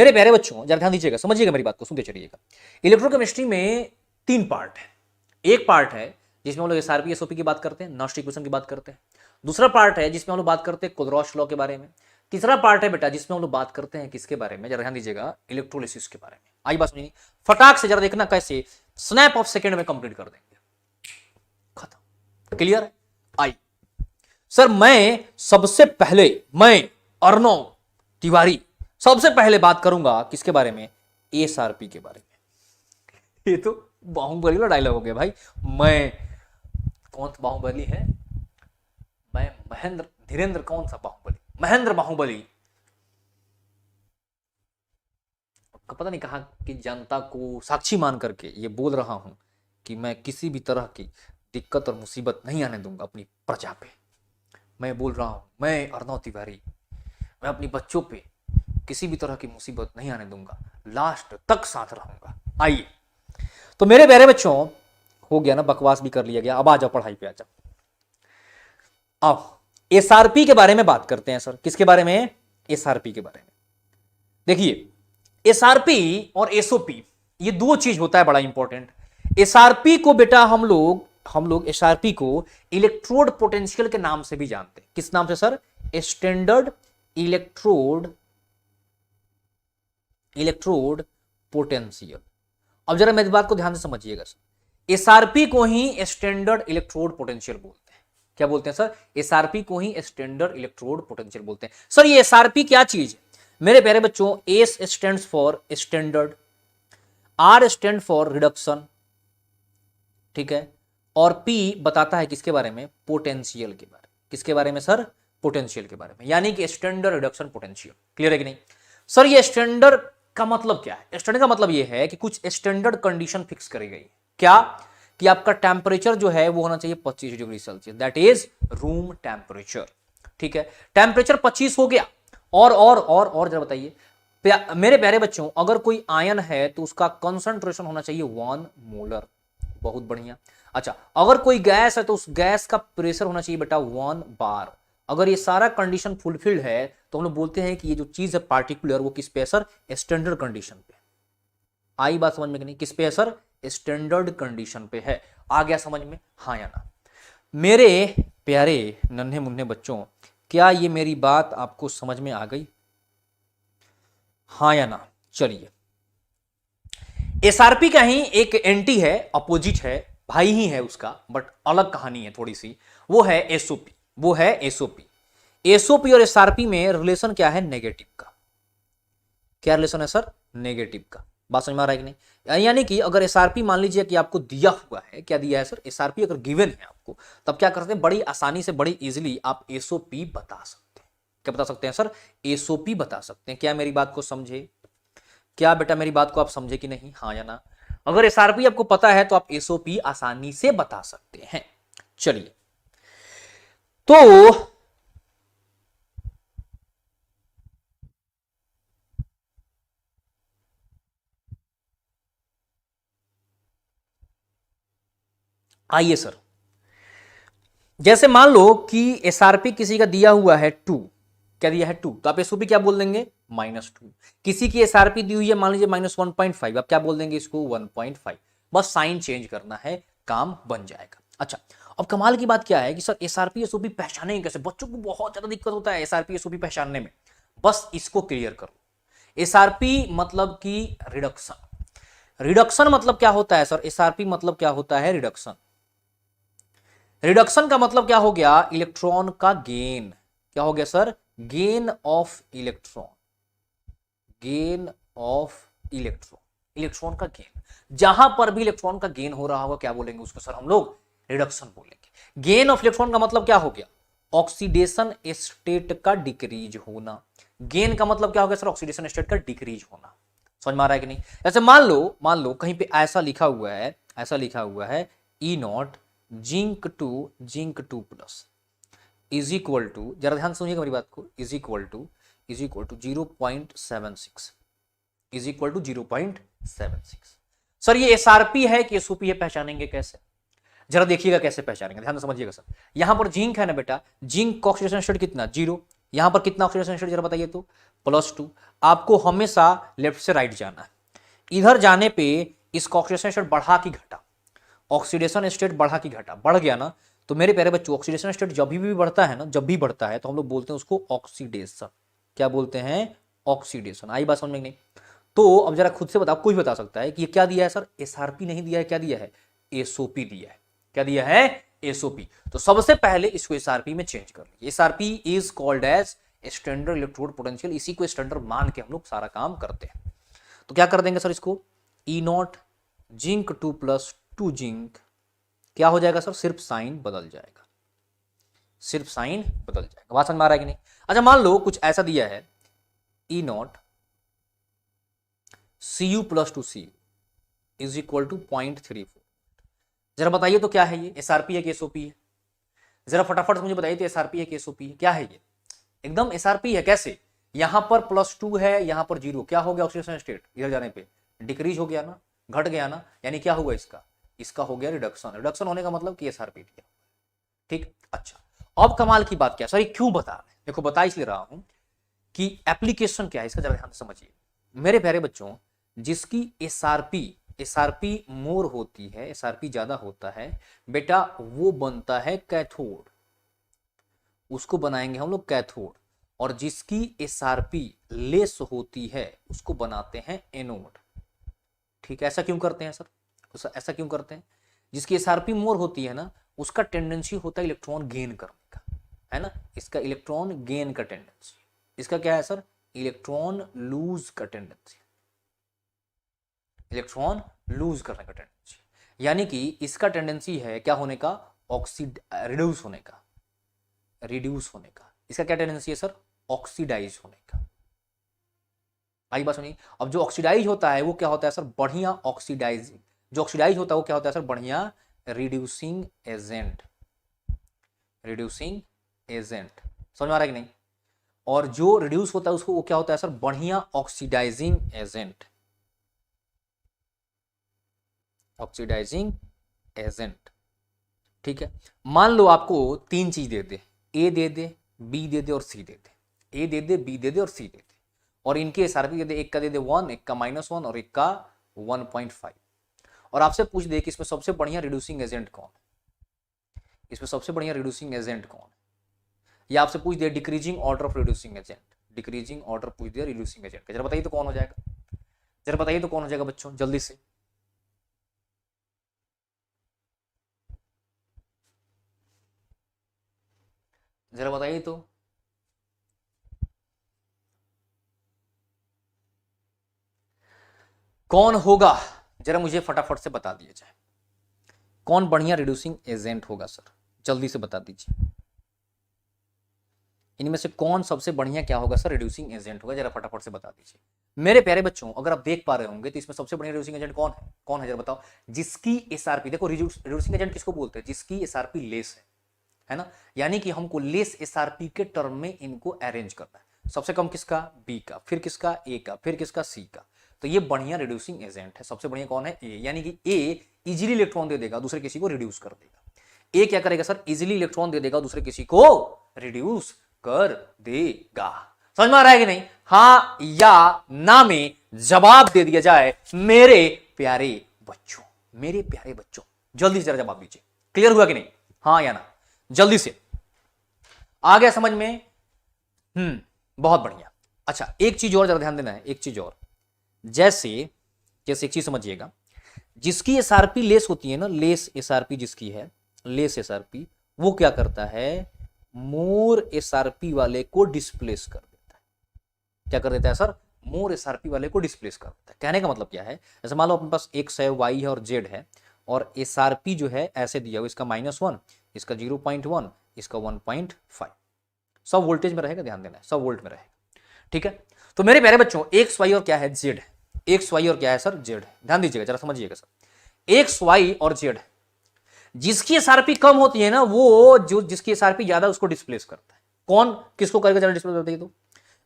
मेरे प्यारे बच्चों जरा ध्यान दीजिएगा, समझिएगा मेरी बात को, सुनते चलिएगा। इलेक्ट्रोकेमिस्ट्री में 3 पार्ट है। एक पार्ट है जिसमें हम लोग एसआरपी एसओपी की बात करते हैं, नॉस्ट इक्वेशन की बात करते हैं। दूसरा पार्ट है जिसमें हम लोग बात करते हैं कोलरॉश लॉ के बारे में। तीसरा पार्ट है बेटा जिसमें हम लोग बात करते हैं किसके बारे में, जरा ध्यान दीजिएगा, इलेक्ट्रोलिसिस के बारे में। आई बात समझिए, फटाक से जरा देखना कैसे स्नैप ऑफ सेकेंड में कंप्लीट कर देंगे, खत्म, क्लियर है। आई सर मैं सबसे पहले, मैं अर्नव तिवारी सबसे पहले बात करूंगा किसके बारे में, एसआरपी के बारे में। ये तो बाहुबली का डायलॉग हो गया भाई। मैं कौन सा बाहुबली है, मैं महेंद्र धीरेन्द्र, कौन सा बाहुबली, महेंद्र बाहुबली। पता नहीं कहां की जनता को साक्षी मान करके ये बोल रहा हूं कि मैं किसी भी तरह की दिक्कत और मुसीबत नहीं आने दूंगा अपनी प्रजा पे। मैं बोल रहा हूं, मैं अर्नव तिवारी, मैं अपनी बच्चों पे किसी भी तरह की मुसीबत नहीं आने दूंगा, लास्ट तक साथ रहूंगा। आइए तो मेरे प्यारे बच्चों, हो गया ना, बकवास भी कर लिया गया, अब आ जाओ पढ़ाई पे आ जाओ। अब एसआरपी के बारे में बात करते हैं सर। किसके बारे में, एसआरपी के बारे में। देखिए एसआरपी और एसओपी ये दो चीज होता है बड़ा इंपॉर्टेंट। एसआरपी को बेटा हम लोग एसआरपी को इलेक्ट्रोड पोटेंशियल के नाम से भी जानते हैं। किस नाम से सर, स्टैंडर्ड इलेक्ट्रोड पोटेंशियल। अब जरा मेरी बात को ध्यान से समझिएगा सर, एसआरपी को ही स्टैंडर्ड इलेक्ट्रोड पोटेंशियल बोलते हैं। क्या बोलते हैं सर, एसआरपी को ही स्टैंडर्ड इलेक्ट्रोड पोटेंशियल बोलते हैं। सर ये एसआरपी क्या चीज है मेरे प्यारे बच्चों, S stands for standard, R stand for reduction, ठीक है, और पी बताता है किसके बारे में, पोटेंशियल के बारे में। किसके बारे में सर, पोटेंशियल के बारे में, यानी कि स्टैंडर्ड रिडक्शन पोटेंशियल। क्लियर है कि नहीं सर। ये स्टैंडर्ड का मतलब क्या है, स्टैंडर्ड का मतलब ये है कि कुछ स्टैंडर्ड कंडीशन फिक्स करी गई। क्या, कि आपका टेम्परेचर जो है वो होना चाहिए 25 degree Celsius, that is room temperature. ठीक है, टेम्परेचर 25 हो गया। और जरा बताइए मेरे प्यारे बच्चों, अगर कोई आयन है तो उसका कंसंट्रेशन होना चाहिए 1 मोलर। बहुत बढ़िया। अच्छा, अगर कोई गैस है तो उस गैस का प्रेशर होना चाहिए बेटा 1 बार। अगर ये सारा कंडीशन फुलफिल्ड है तो हम लोग बोलते हैं कि ये जो चीज है पार्टिकुलर, वो किस पे है सर, स्टैंडर्ड कंडीशन पे। आई बात समझ में कि नहीं, किस पे है सर, स्टैंडर्ड कंडीशन पे है। आ गया समझ में, हाँ या ना। मेरे प्यारे नन्हे मुन्ने बच्चों, क्या ये मेरी बात आपको समझ में आ गई, हाँ या ना। चलिए, एसआरपी का ही एक एंटी है, अपोजिट है, भाई ही है उसका, बट अलग कहानी है थोड़ी सी, वो है एसओपी। वो है एसओपी। एसओपी और एसआरपी में रिलेशन क्या है, नेगेटिव का। क्या रिलेशन है सर, नेगेटिव का। बात समझ में आ रहा है कि नहीं, यानी कि अगर एसआरपी मान लीजिए कि आपको दिया हुआ है, क्या दिया है सर, एसआरपी अगर गिवन है आपको, तब क्या करते हैं, बड़ी आसानी से, बड़ी इजीली आप एसओपी बता सकते हैं। क्या बता सकते हैं सर, एसओपी बता सकते हैं। क्या मेरी बात को समझे, क्या बेटा मेरी बात को आप समझे कि नहीं, हाँ या ना। अगर एसआरपी आपको पता है तो आप एसओपी आसानी से बता सकते हैं। चलिए, तो आइए सर, जैसे मान लो कि एसआरपी किसी का दिया हुआ है 2, क्या दिया है 2, तो आप एसओपी क्या बोल देंगे, -2। किसी की एसआरपी दी हुई है मान लीजिए -1.5, आप क्या बोल देंगे इसको, 1.5। बस साइन चेंज करना है, काम बन जाएगा। अच्छा, अब कमाल की बात क्या है कि सर एसआरपी एसओपी पहचानेंगे कैसे, बच्चों को बहुत ज्यादा दिक्कत होता है एसआरपी एसओपी पहचानने में। बस इसको क्लियर करो। एसआरपी मतलब कि रिडक्शन। रिडक्शन मतलब क्या होता है सर, एसआरपी मतलब क्या होता है, रिडक्शन। रिडक्शन का मतलब क्या हो गया, इलेक्ट्रॉन का गेन। क्या हो गया sir, gain of electron. Gain of electron, electron का गेन। जहां पर भी इलेक्ट्रॉन का गेन हो रहा होगा क्या बोलेंगे उसको सर, हम लोग रिडक्शन बोलेंगे। गेन ऑफ इलेक्ट्रॉन का मतलब क्या हो गया, ऑक्सीडेशन स्टेट का डिक्रीज होना। गेन का मतलब क्या हो गया सर, ऑक्सीडेशन स्टेट का डिक्रीज होना। समझ में आ रहा है कि नहीं। जैसे मान लो कहीं पे ऐसा लिखा हुआ है E0 zinc 2 plus is equal to, जरा ध्यान सुनिएगा मेरी बात को, is equal to 0.76, is equal to 0.76। Sir ये एसआरपी है कि एसओपी है, पहचानेंगे कैसे, जरा देखिएगा कैसे पहचानेंगे, ध्यान से समझिएगा सर। यहां पर जिंक है ना बेटा, जिंक का ऑक्सीडेशन स्टेट कितना, 0, यहां पर कितना ऑक्सीडेशन स्टेट जरा बताइए तो, +2। आपको हमेशा लेफ्ट से राइट जाना है। इधर जाने पे इसका ऑक्सीडेशन स्टेट बढ़ा कि घटा, ऑक्सीडेशन स्टेट बढ़ा कि घटा, बढ़ गया ना। तो मेरे प्यारे बच्चों ऑक्सीडेशन स्टेट जब भी बढ़ता है ना, जब भी बढ़ता है तो हम लोग बोलते हैं उसको ऑक्सीडेशन। क्या बोलते हैं? ऑक्सीडेशन। आई बात समझ में नहीं? तो अब जरा खुद से बताओ, कोई बता सकता है कि ये क्या दिया है सर? एसआरपी नहीं दिया है, क्या दिया है? एसओपी दिया है। क्या दिया है? एसओपी। तो सबसे पहले इसको एसआरपी में चेंज कर लीजिए। SRP is called as standard electrode potential. इसी को स्टैंडर्ड मान के हम लोग सारा काम करते हैं। तो क्या कर देंगे सर इसको? ई नॉट जिंक 2 + 2 जिंक, क्या हो जाएगा सर? सिर्फ साइन बदल जाएगा, सिर्फ साइन बदल जाएगा। बात समझ में आ रहा है कि नहीं? अच्छा मान लो कुछ ऐसा दिया है, E naught Cu + 2 Cu is equal to 0.34। जरा बताइए तो क्या है ये? एसआरपी है कि एसओपी है? जरा फटाफट से मुझे बताइए तो एसआरपी है कि एसओपी है? क्या है ये? एकदम एसआरपी है। कैसे? यहां पर +2 है, यहां पर 0, क्या हो गया? ऑक्सीडेशन स्टेट इधर जाने पे डिक्रीज हो गया ना, घट गया ना, यानी क्या हुआ इसका? इसका हो गया रिडक्शन। रिडक्शन होने का मतलब कि एसआरपी दिया। ठीक। अच्छा अब कमाल की बात क्या है सर, ये क्यों बता रहे हैं? देखो बता इसलिए रहा हूं कि एप्लीकेशन क्या है इसका, जरा ध्यान से समझिए मेरे प्यारे बच्चों। जिसकी एसआरपी मोर होती है, एसआरपी ज्यादा होता है बेटा, वो बनता है कैथोड, उसको बनाएंगे हम लोग कैथोड। और जिसकी एसआरपी लेस होती है उसको बनाते हैं एनोड। ठीक है, ऐसा क्यों करते हैं सर? ऐसा क्यों करते हैं? जिसकी एसआरपी मोर होती है ना, उसका टेंडेंसी होता है इलेक्ट्रॉन गेन करने का, है ना। इसका इलेक्ट्रॉन गेन का टेंडेंसी, इसका क्या है सर? इलेक्ट्रॉन लूज का टेंडेंसी, इलेक्ट्रॉन लूज करने का टेंडेंसी। यानी कि इसका टेंडेंसी है क्या होने का? रिड्यूस होने का, रिड्यूस होने का। इसका क्या टेंडेंसी है सर? ऑक्सीडाइज होने का। आई बात सुनिए। अब जो ऑक्सीडाइज होता है वो क्या होता है सर? बढ़िया ऑक्सीडाइजिंग। जो ऑक्सीडाइज होता है वो क्या होता है सर? बढ़िया रिड्यूसिंग एजेंट, रिड्यूसिंग एजेंट। समझ में आ रहा है कि नहीं? और जो रिड्यूस होता है उसको वो क्या होता है सर? बढ़िया ऑक्सीडाइजिंग एजेंट, ऑक्सीडाइजिंग एजेंट। ठीक है, मान लो आपको 3 चीज दे दे, ए दे दे, बी दे दे और सी दे दे। ए दे दे, बी दे दे और सी दे दे, और इनके एसआरपी दे दे, एक का दे दे 1, एक का -1 और एक का 1.5। और आपसे पूछ दे कि इसमें सबसे बढ़िया रिड्यूसिंग एजेंट कौन है, इसमें सबसे बढ़िया रिड्यूसिंग एजेंट कौन है, या आपसे पूछ दे decreasing order of reducing agent, decreasing order पूछ दिया रिड्यूसिंग एजेंट का, जरा बताइए तो कौन हो जाएगा? जरा बताइए तो कौन हो जाएगा बच्चों, जल्दी से। जरा बताइए तो। कौन होगा? जरा मुझे फटाफट से बता दिया जाए, कौन बढ़िया रिड्यूसिंग एजेंट होगा सर? जल्दी से बता दीजिए, इनमें से कौन सबसे बढ़िया क्या होगा सर? रिड्यूसिंग एजेंट होगा, जरा फटाफट से बता दीजिए मेरे प्यारे बच्चों। अगर आप देख पा रहे होंगे तो इसमें सबसे बढ़िया रिड्यूसिंग एजेंट कौन है? कौन है जरा बताओ? जिसकी एसआरपी, देखो रिड्यूसिंग एजेंट किसको बोलते हैं? जिसकी एसआरपी लेस है ना। यानी कि हमको लेस एसआरपी के टर्म में इनको अरेंज करना है। सबसे कम किसका? बी का, फिर किसका? ए का, फिर किसका? सी का। तो ये बढ़िया रिड्यूसिंग एजेंट है। सबसे बढ़िया कौन है? ए। यानी कि ए इजीली इलेक्ट्रॉन दे देगा, दूसरे किसी को रिड्यूस कर देगा। ए क्या करेगा सर? इजीली इलेक्ट्रॉन दे देगा, दूसरे किसी को रिड्यूस कर देगा। समझ में आ रहा है कि नहीं? हाँ या ना में जवाब दे दिया जाए मेरे प्यारे बच्चों, मेरे प्यारे बच्चों जल्दी से जरा जवाब दीजिए। क्लियर हुआ कि नहीं? हाँ या ना, जल्दी से। आ गया समझ में? बहुत बढ़िया। अच्छा एक चीज और जरा ध्यान देना है, एक चीज और। जैसे जैसे एक चीज समझिएगा, जिसकी एसआरपी लेस होती है ना, लेस एसआरपी जिसकी है, लेस एसआरपी, वो क्या करता है? मोर एसआरपी वाले को डिस्प्लेस कर देता है। क्या कर देता है सर? मोर एसआरपी वाले को डिस्प्लेस कर देता है। कहने का मतलब क्या है? जैसे मान लो अपने पास x है, y है और z है, और एसआरपी जो है ऐसे दिया हुआ, इसका -1, इसका 0.1, इसका 1.5। सब वोल्टेज में रहेगा, ध्यान देना है, सब वोल्ट में रहेगा। ठीक है, तो मेरे प्यारे बच्चों एक्स वाई और क्या है? जेड है। एक्स वाई और क्या है सर? जेड है। ध्यान दीजिएगा, जरा समझिएगा सर। एक्स वाई और जेड है, जिसकी एसआरपी कम होती है ना, वो जो जिसकी एसआरपी ज्यादा उसको डिस्प्लेस करता है। कौन किसको करेगा? जरा डिस्प्लेस करते तो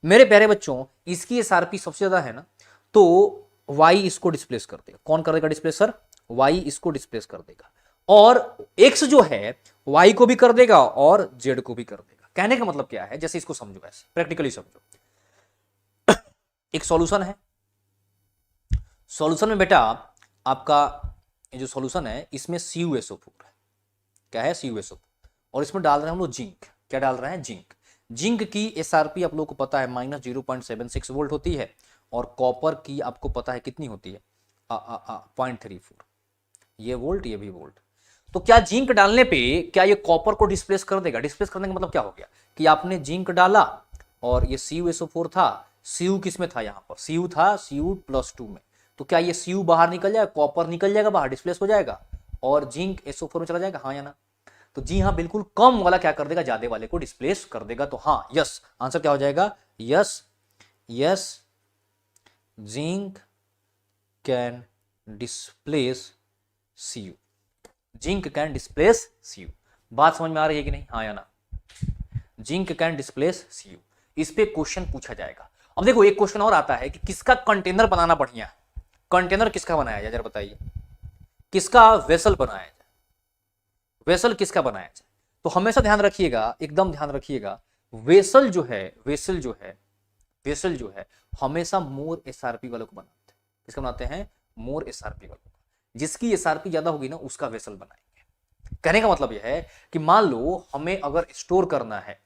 मेरे प्यारे बच्चों, इसकी एसआरपी सबसे ज्यादा है ना, तो वाई इसको डिस्प्लेस कर देगा। कौन करेगा डिस्प्लेस सर? वाई इसको डिस्प्लेस कर देगा। और एक्स जो है वाई को भी कर देगा और जेड को भी कर देगा। कहने का मतलब क्या है, जैसे इसको समझो, ऐसे प्रैक्टिकली समझो। एक सॉल्यूशन है, सॉल्यूशन में बेटा आपका ये जो सॉल्यूशन है इसमें CuSO4 है, क्या है CuSO4, और इसमें डाल रहे हैं हम लोग जिंक। क्या डाल रहे हैं? जिंक। जिंक की एसआरपी आप लोगों को पता है -0.76 वोल्ट होती है, और कॉपर की आपको पता है कितनी होती है 0.34, ये वोल्ट ये भी वोल्ट। तो क्या जिंक डालने पे क्या ये कॉपर को डिस्प्लेस कर देगा? डिस्प्लेस करने का मतलब क्या हो गया कि आपने जिंक डाला और ये CuSO4 था, Cu किस में था? यहाँ पर Cu था Cu+2 में, तो क्या ये Cu बाहर निकल जाएगा, कॉपर निकल जाएगा बाहर, डिस्प्लेस हो जाएगा और जिंक SO4 में चला जाएगा, हाँ या ना? तो जी हाँ, बिल्कुल कम वाला क्या कर देगा, ज्यादा वाले को डिस्प्लेस कर देगा। तो हाँ, यस, आंसर क्या हो जाएगा? Yes, yes, zinc can displace Cu, zinc can displace Cu। बात समझ में आ रही है कि नहीं, हाँ या ना? जिंक कैन डिस्प्लेस Cu, इस पे क्वेश्चन पूछा जाएगा। अब देखो एक क्वेश्चन और आता है कि किसका कंटेनर बनाना बढ़िया है। कंटेनर किसका बनाया जाए, जरा बताइए, किसका वेसल बनाया जाए, वेसल किसका बनाया जाए? तो हमेशा ध्यान रखिएगा, एकदम ध्यान रखिएगा, वेसल जो है, वेसल जो है, वेसल जो है हमेशा मोर एसआरपी वालों को बनाते हैं। किसका बनाते हैं? मोर एसआरपी वालों को। जिसकी एसआरपी ज्यादा होगी ना उसका वेसल बनाएंगे। कहने का मतलब यह है कि मान लो हमें अगर स्टोर करना है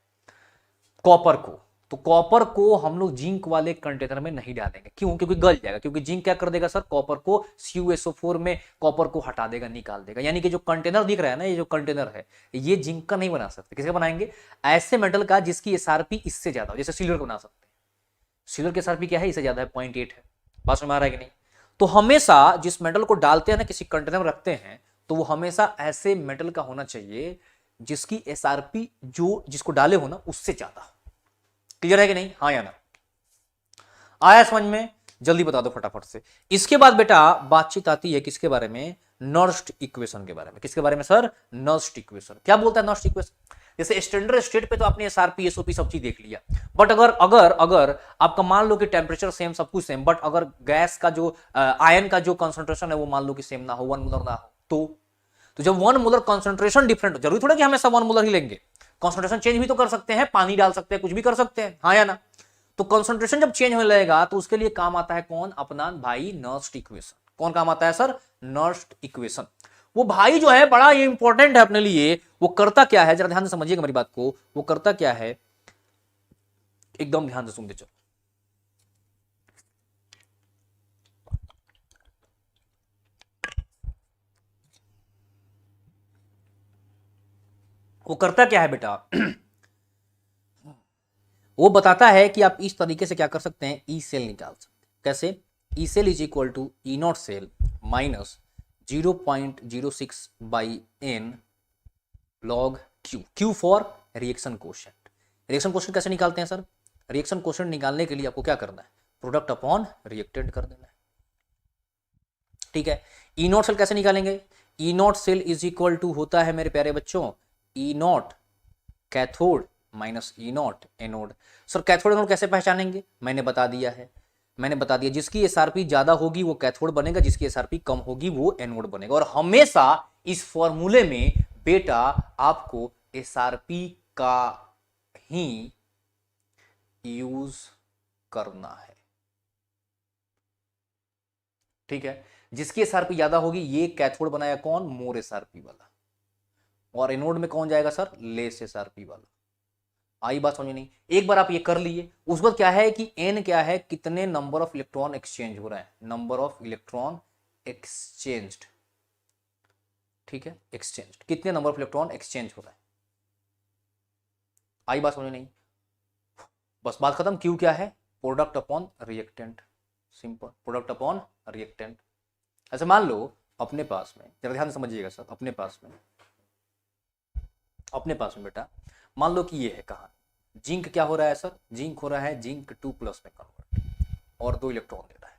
कॉपर को, तो कॉपर को हम लोग जिंक वाले कंटेनर में नहीं डालेंगे। क्यों? क्योंकि गल जाएगा। क्योंकि जिंक क्या कर देगा सर, कॉपर को CuSO4 में कॉपर को हटा देगा, निकाल देगा। यानी कि जो कंटेनर दिख रहा है ना, ये जो कंटेनर है ये जिंक का नहीं बना सकते। किसका बनाएंगे? ऐसे मेटल का जिसकी एसआरपी इससे ज्यादा हो, जैसे सिल्वर को बना सकते हैं। सिल्वर की एसआरपी क्या है? इससे ज्यादा है, 0.8 है। बात समझ में आ रहा है कि नहीं? तो हमेशा जिस मेटल को डालते हैं ना, किसी कंटेनर में रखते हैं, तो वो हमेशा ऐसे मेटल का होना चाहिए जिसकी एसआरपी जो जिसको डाले हो ना उससे ज्यादा हो। क्लियर है कि नहीं, हाँ या ना? आया समझ में? जल्दी बता दो फटाफट से। इसके बाद बेटा बातचीत आती है किसके बारे में? नर्स्ट इक्वेशन के बारे में। किसके बारे में सर? Nernst equation. क्या बोलता है नर्स्ट इक्वेशन? जैसे स्टैंडर्ड स्टेट पे तो आपने एसआरपी एसओपी सब चीज देख लिया, बट अगर अगर अगर आपका मान लो कि टेम्परेचर सेम, सब कुछ सेम, बट अगर गैस का जो आयन का जो कंसंट्रेशन है वो मान लो कि सेम ना हो, 1 मोलर ना हो, तो जब 1 मोलर कंसंट्रेशन डिफरेंट हो, जरूरी थोड़ा कि हमेशा 1 मोलर ही लेंगे, कंसंट्रेशन चेंज भी तो कर सकते हैं, पानी डाल सकते हैं, कुछ भी कर सकते हैं, हाँ या ना? तो कंसंट्रेशन जब चेंज होने लगेगा तो उसके लिए काम आता है कौन? अपना भाई नर्स्ट इक्वेशन। कौन काम आता है सर? Nernst equation. वो भाई जो है बड़ा ये इंपॉर्टेंट है अपने लिए। वो करता क्या है, जरा ध्यान से समझिएगा मेरी बात को। वो करता क्या है, एकदम ध्यान से सुनते चलो। वो करता क्या है बेटा वो बताता है कि आप इस तरीके से क्या कर सकते हैं, ई सेल निकाल सकते हैं। कैसे? E cell is equal to E naught cell minus 0.06/n log Q. Q for reaction quotient. Reaction quotient कैसे निकालते हैं सर? रिएक्शन कोशेंट निकालने के लिए आपको क्या करना है? प्रोडक्ट अपॉन रिएक्टेंट कर देना है। ठीक है। ई नॉट सेल कैसे निकालेंगे? E naught cell is equal to होता है मेरे प्यारे बच्चों E naught cathode minus E naught anode. Sir cathode anode कैसे पहचानेंगे? मैंने बता दिया है, मैंने बता दिया, जिसकी एसआरपी ज्यादा होगी वो कैथोड बनेगा, जिसकी एसआरपी कम होगी वो एनोड बनेगा। और हमेशा इस फॉर्मूले में बेटा आपको एसआरपी का ही यूज करना है। ठीक है। जिसकी एसआरपी ज्यादा होगी ये कैथोड बनाया कौन? मोर एसआरपी वाला। और एनोड में कौन जाएगा सर? लेस एसआरपी वाला। आई बात समझ नहीं? एक बार आप ये कर लिए, उसके बाद क्या है कि एन क्या है, कितने नंबर ऑफ इलेक्ट्रॉन एक्सचेंज हो रहे हैं, नंबर ऑफ इलेक्ट्रॉन एक्सचेंज्ड। ठीक है, एक्सचेंज्ड, कितने नंबर ऑफ इलेक्ट्रॉन एक्सचेंज हो रहे हैं। आई बात समझ नहीं? बस बात खत्म। क्यू क्या है? Product upon reactant. Simple, product upon reactant. ऐसे मान लो अपने पास में, जरा ध्यान से समझिएगा सर, अपने पास में बेटा मान लो कि ये है कहानी, जिंक क्या हो रहा है सर? जिंक हो रहा है जिंक 2+ में कन्वर्ट, और 2 इलेक्ट्रॉन दे रहा है।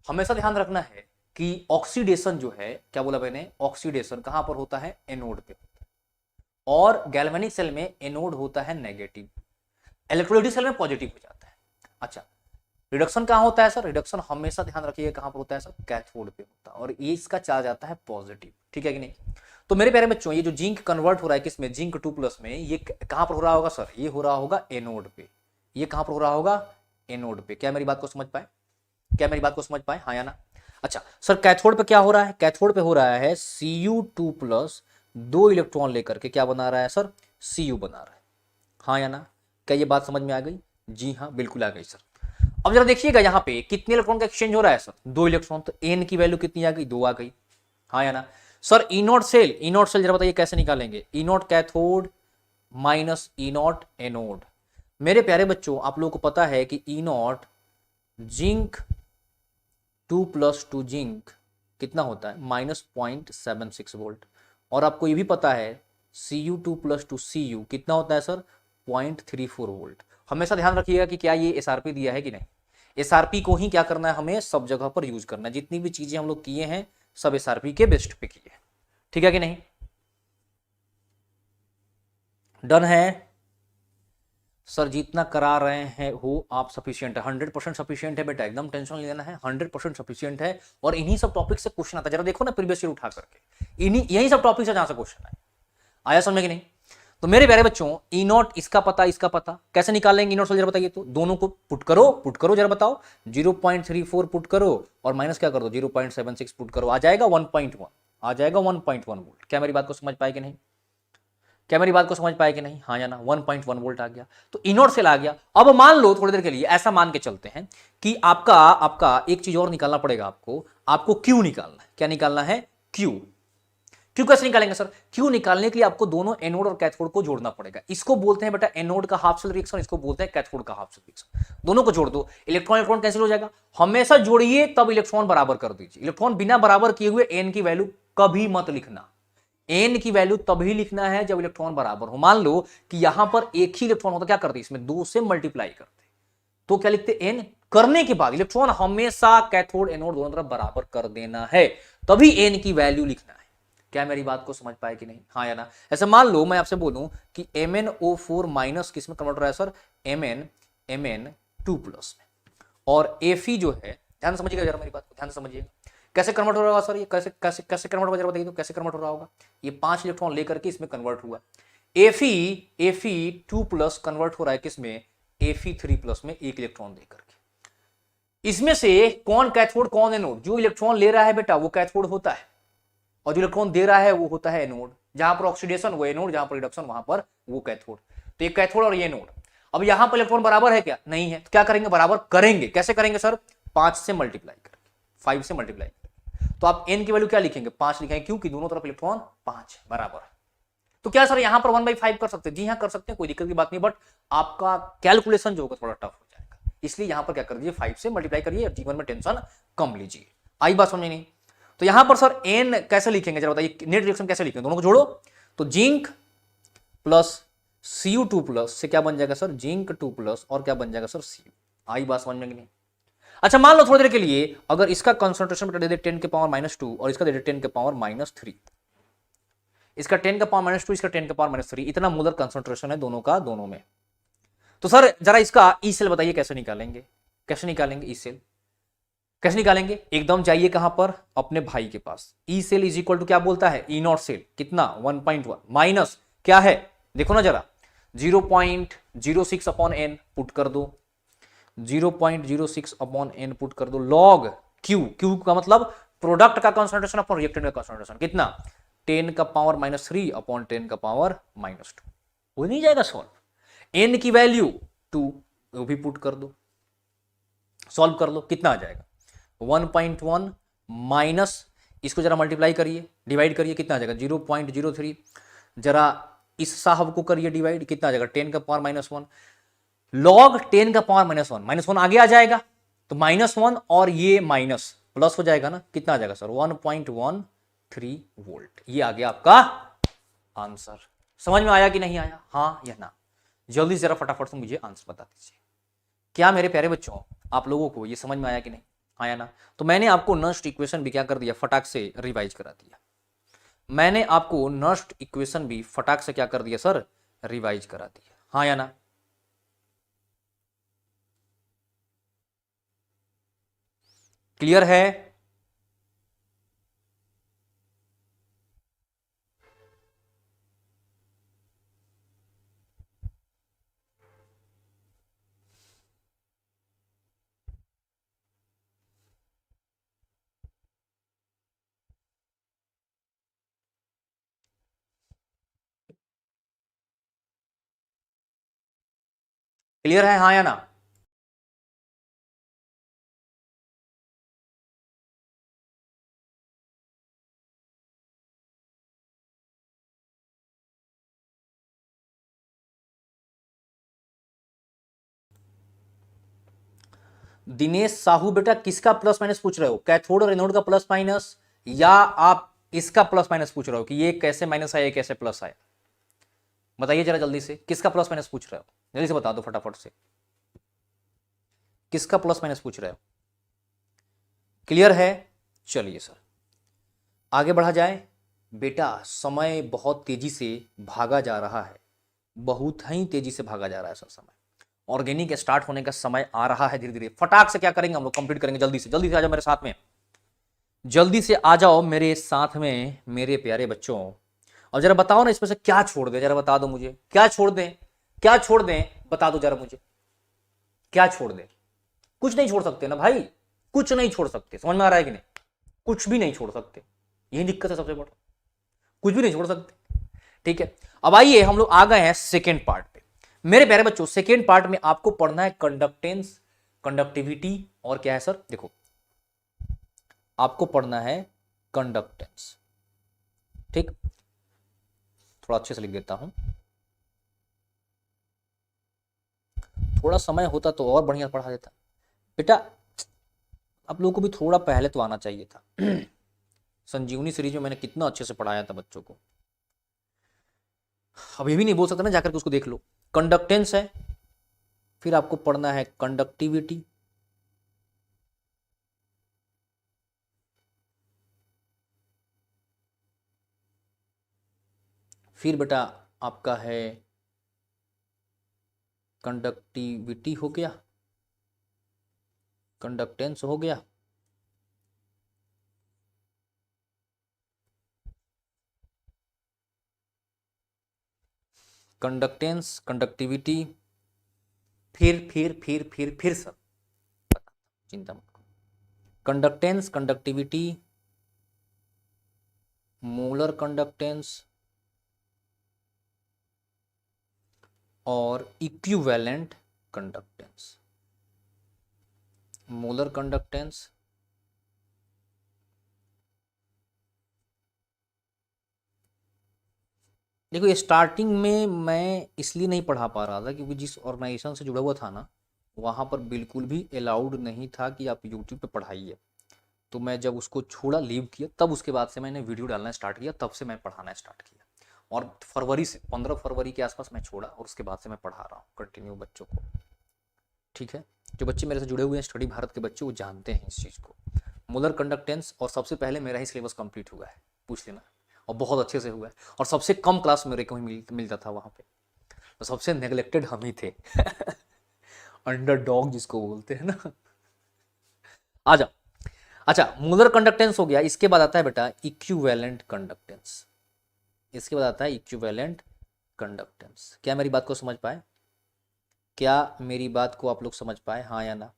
हमेशा ध्यान रखना है कि ऑक्सीडेशन जो है, क्या बोला मैंने? ऑक्सीडेशन कहां पर होता है? एनोड पे होता है। और गैल्वेनिक सेल में एनोड होता है नेगेटिव, इलेक्ट्रोलाइटिक सेल में पॉजिटिव हो जाता है। अच्छा, रिडक्शन कहां होता है सर? रिडक्शन हमेशा ध्यान रखिएगा कहां पर होता है सर? कैथोड पे होता है, और ये इसका चार्ज आता है पॉजिटिव। ठीक है कि नहीं? तो मेरे प्यारे बच्चों ये जो जिंक कन्वर्ट हो रहा है किसमें, जिंक 2+ में, ये कहां पर हो रहा होगा सर, ये हो रहा होगा एनोड पे। ये कहां पर हो रहा होगा, एनोड पे। क्या मेरी बात को समझ पाए, क्या मेरी बात को समझ पाए, हाँ या ना। अच्छा सर कैथोड पे क्या हो रहा है, कैथोड पे हो रहा है Cu2+, 2 इलेक्ट्रॉन लेकर के क्या बना रहा है सर, Cu बना रहा है, हाँ या ना। क्या ये बात समझ में आ गई, जी हाँ बिल्कुल आ गई सर। अब जरा देखिएगा यहाँ पे कितने इलेक्ट्रॉन का एक्सचेंज हो रहा है सर, 2 इलेक्ट्रॉन, तो एन की वैल्यू कितनी आ गई, 2 आ गई, हाँ या ना। Sir E naught cell, E naught cell जरा बताइए कैसे निकालेंगे, E naught cathode minus E naught anode. मेरे प्यारे बच्चों आप लोगों को पता है कि ई नॉट जिंक 2+2 जिंक कितना होता है, -0.76 वोल्ट। और आपको ये भी पता है Cu2+2 Cu कितना होता है सर, 0.34 वोल्ट। हमेशा ध्यान रखिएगा कि क्या ये एसआरपी दिया है कि नहीं, एसआरपी को ही क्या करना है, हमें सब जगह पर यूज करना है। जितनी भी चीजें हम लोग किए हैं सब एसआरपी के बेस्ट पे किए हैं, ठीक है कि नहीं, डन है सर। जितना करा रहे हैं हो आप सफिशियंट है, 100% सफिशियंट है बेटा, एकदम टेंशन नहीं लेना है, 100% सफिशियंट है। और इन्हीं सब टॉपिक से क्वेश्चन आता है, जरा देखो ना प्रीवियस ईयर उठा करके, इन्हीं यही सब टॉपिक से जहां से क्वेश्चन आया समझ में कि नहीं। तो मेरे प्यारे बच्चों ई नॉट इसका पता, इसका पता कैसे निकालेंगे, ई नॉट जरा बताइए, तो दोनों को पुट करो जरा बताओ, 0.34 पुट करो और माइनस क्या कर दो 0.76 पुट करो, आ जाएगा 1.1, आ जाएगा 1.1 वोल्ट। क्या मेरी बात को समझ पाए कि नहीं, क्या मेरी बात को समझ पाए कि नहीं, हाँ या ना, 1.1 वोल्ट आ गया, तो इनोड सेल आ गया। अब मान लो थोड़ी देर के लिए ऐसा मान के चलते हैं कि आपका आपका एक चीज और निकालना पड़ेगा आपको क्यू निकालना है। क्या निकालना है, क्यू। क्यू कैसे निकालेंगे सर, क्यू निकालने के लिए आपको दोनों एनोड और कैथोड को जोड़ना पड़ेगा। इसको बोलते हैं बेटा एनोड का हाफ सेल रिएक्शन, इसको बोलते हैं कैथोड का हाफ सेल रिएक्शन। दोनों को जोड़ दो, इलेक्ट्रॉन इलेक्ट्रॉन कैंसिल हो जाएगा। हमेशा जोड़िए तब इलेक्ट्रॉन बराबर कर दीजिए, इलेक्ट्रॉन बिना बराबर किए हुए एन की वैल्यू कभी मत लिखना। एन की वैल्यू तभी लिखना है जब इलेक्ट्रॉन बराबर हो। मान लो कि यहां पर एक ही इलेक्ट्रॉन होता, क्या करते इसमें 2 से मल्टीप्लाई करते, तो क्या लिखते एन, करने के बाद इलेक्ट्रॉन हमेशा कैथोड एनोड दोनों तरफ बराबर कर देना है, तभी एन की वैल्यू लिखना है। क्या मेरी बात को समझ पाए कि नहीं, हाँ या ना। ऐसे मान लो मैं आपसे बोलूं कि MnO4 माइनस किस में कन्वर्ट हो रहा है सर, Mn2+ में, और Fe जो है, ध्यान समझिएगा जरा मेरी बात को, ध्यान समझिएगा कैसे कन्वर्ट हो रहा होगा सर, ये कैसे कैसे कैसे कन्वर्ट हो, जरा बताइए तो कैसे कन्वर्ट हो रहा होगा। ये 5 इलेक्ट्रॉन लेकर के इसमें कन्वर्ट हुआ, Fe2+ कन्वर्ट हो रहा है किसमें, Fe3+ में, 1 इलेक्ट्रॉन देकर के। इसमें से कौन कैथोड कौन एनोड, जो इलेक्ट्रॉन ले रहा है बेटा वो कैथोड होता है, और जो इलेक्ट्रॉन दे रहा है वो होता है एनोड। जहां पर ऑक्सीडेशन वो एनोड, जहां पर रिडक्शन वहां पर वो कैथोड। तो ये कैथोड और ये एनोड। अब यहां पर इलेक्ट्रॉन बराबर है क्या, नहीं है, तो क्या करेंगे, बराबर करेंगे। कैसे करेंगे सर, 5 से मल्टीप्लाई करके, 5 से मल्टीप्लाई करके। तो आप एन की वैल्यू क्या लिखेंगे, 5 लिखेंगे, क्योंकि दोनों तरफ इलेक्ट्रॉन 5 बराबर है। तो क्या सर यहां पर 1/5 कर सकते हैं, जी हाँ कर सकते हैं, कोई दिक्कत की बात नहीं, बट आपका कैलकुलेशन जो होगा थोड़ा टफ हो जाएगा, इसलिए यहां पर क्या कर दीजिए 5 से मल्टीप्लाई करिए, जीवन में टेंशन कम लीजिए। आई बात समझ नहीं। तो यहां पर सर एन कैसे लिखेंगे जरा बताइए, नेट रिएक्शन कैसे लिखेंगे, दोनों को जोड़ो, तो जिंक प्लस Cu2+ से क्या बन जाएगा सर, जिंक 2+ और क्या बन जाएगा सर, Cu। आई बात समझ में कि नहीं। अच्छा मान लो थोड़ी देर के लिए अगर इसका कंसंट्रेशन दे दे 10 के पावर -2 और इसका दे दे 10 के पावर -3, इसका 10 का पावर -2, इसका 10 का पावर -3, इतना मोलर कंसंट्रेशन है दोनों का दोनों में। तो सर जरा इसका ई सेल बताइए कैसे निकालेंगे, कैसे निकालेंगे ई सेल, कैसे निकालेंगे। एकदम जाइए कहां पर, अपने भाई के पास। E cell is equal to क्या बोलता है, ई नॉट सेल कितना 1.1 माइनस क्या है, देखो ना जरा 0.06 अपॉन एन पुट कर दो, 0.06 अपॉन एन पुट कर दो, लॉग क्यू, क्यू का मतलब प्रोडक्ट का कंसंट्रेशन अपॉन रिएक्टेंट का कंसंट्रेशन कितना, 10 का पावर -3 अपॉन 10 का पावर -2, हो नहीं जाएगा सॉल्व। एन की वैल्यू 2 वो भी पुट कर दो, सॉल्व कर लो, कितना आ जाएगा 1.1 माइनस, इसको जरा मल्टीप्लाई करिए, डिवाइड करिए, कितना आ जाएगा 0.03, जरा इस साहब को करिए डिवाइड, कितना आ जाएगा 10 का पावर -1, लॉग 10 का पावर -1 आगे आ जाएगा, तो -1 और ये माइनस प्लस हो जाएगा ना, कितना आ जाएगा सर 1.13 वोल्ट। ये आ गया आपका आंसर। समझ में आया कि नहीं आया, हाँ या ना, जल्दी जरा फटाफट से मुझे आंसर बता दीजिए। क्या मेरे प्यारे बच्चों आप लोगों को ये समझ में आया कि नहीं आया ना। तो मैंने आपको नस्ट इक्वेशन भी क्या कर दिया, फटाक से रिवाइज करा दिया। मैंने आपको नस्ट इक्वेशन भी फटाक से क्या कर दिया सर, रिवाइज करा दिया, हाँ या ना। क्लियर है, क्लियर है, हाँ या ना? दिनेश साहू बेटा किसका प्लस माइनस पूछ रहे हो? कैथोड और एनोड का प्लस माइनस, या आप इसका प्लस माइनस पूछ रहे हो कि ये कैसे माइनस आया, ये कैसे प्लस आया? बताइए जरा जल्दी से, किसका प्लस माइनस पूछ रहे हो? जल्दी से बता दो फटाफट से, किसका प्लस माइनस पूछ रहे हो? क्लियर है? चलिए सर आगे बढ़ा जाए। बेटा समय बहुत तेजी से भागा जा रहा है, बहुत ही तेजी से भागा जा रहा है सर समय। ऑर्गेनिक स्टार्ट होने का समय आ रहा है धीरे धीरे। फटाक से क्या करेंगे हम लोग, कंप्लीट करेंगे। जल्दी से आ जाओ मेरे साथ में, जल्दी से आ जाओ मेरे साथ में मेरे प्यारे बच्चों। और जरा बताओ ना इसमें से क्या छोड़ दें, जरा बता दो मुझे, क्या छोड़ दें, क्या छोड़ दें, बता दो जरा मुझे, क्या छोड़ दें? कुछ नहीं छोड़ सकते ना भाई, कुछ नहीं छोड़ सकते। समझ में आ रहा है कि नहीं? कुछ भी नहीं छोड़ सकते, यही दिक्कत है सबसे बड़ा, कुछ भी नहीं छोड़ सकते। ठीक है, अब आइए हम लोग आ गए हैं सेकेंड पार्ट पे। मेरे प्यारे बच्चों सेकेंड पार्ट में आपको पढ़ना है कंडक्टेंस, कंडक्टिविटी और क्या है सर, देखो आपको पढ़ना है कंडक्टेंस। ठीक, थोड़ा अच्छे से लिख देता हूं, थोड़ा समय होता तो और बढ़िया पढ़ा देता बेटा। आप लोगों को भी थोड़ा पहले तो आना चाहिए था। संजीवनी सीरीज में मैंने कितना अच्छे से पढ़ाया था बच्चों को। अब ये भी नहीं बोल सकता ना जाकर के उसको देख लो। कंडक्टेंस है, फिर आपको पढ़ना है कंडक्टिविटी, फिर बेटा आपका है कंडक्टिविटी हो गया, कंडक्टेंस हो गया, कंडक्टेंस, कंडक्टिविटी, फिर सर चिंता मत करो, कंडक्टेंस, कंडक्टिविटी, मोलर कंडक्टेंस और इक्विवेलेंट कंडक्टेंस। मोलर कंडक्टेंस, देखो स्टार्टिंग में मैं इसलिए नहीं पढ़ा पा रहा था क्योंकि जिस ऑर्गेनाइजेशन से जुड़ा हुआ था ना, वहाँ पर बिल्कुल भी अलाउड नहीं था कि आप यूट्यूब पे पढ़ाइए। तो मैं जब उसको छोड़ा, लीव किया, तब उसके बाद से मैंने वीडियो डालना स्टार्ट किया, तब से मैं पढ़ाना स्टार्ट किया। और फरवरी से 15 फरवरी के आसपास मैं छोड़ा और उसके बाद से मैं पढ़ा रहा हूँ कंटिन्यू बच्चों को। ठीक है, जो बच्चे मेरे से जुड़े हुए हैं स्टडी भारत के बच्चे, वो जानते हैं इस चीज़ को। मोलर कंडक्टेंस, और सबसे पहले मेरा ही सिलेबस कंप्लीट हुआ है, पूछ लेना, और बहुत अच्छे से हुआ है। और सबसे कम क्लास मेरे को ही मिलता था वहाँ पे, तो सबसे नेग्लेक्टेड हम ही थे। अंडरडॉग जिसको बोलते हैं ना। आ जाओ। अच्छा, मोलर कंडक्टेंस हो गया, इसके बाद आता है बेटा इक्विवेलेंट कंडक्टेंस। इसके बाद आता है इक्विवेलेंट कंडक्टेंस। क्या मेरी बात को समझ पाए? क्या मेरी बात को आप लोग समझ पाए, हाँ या ना?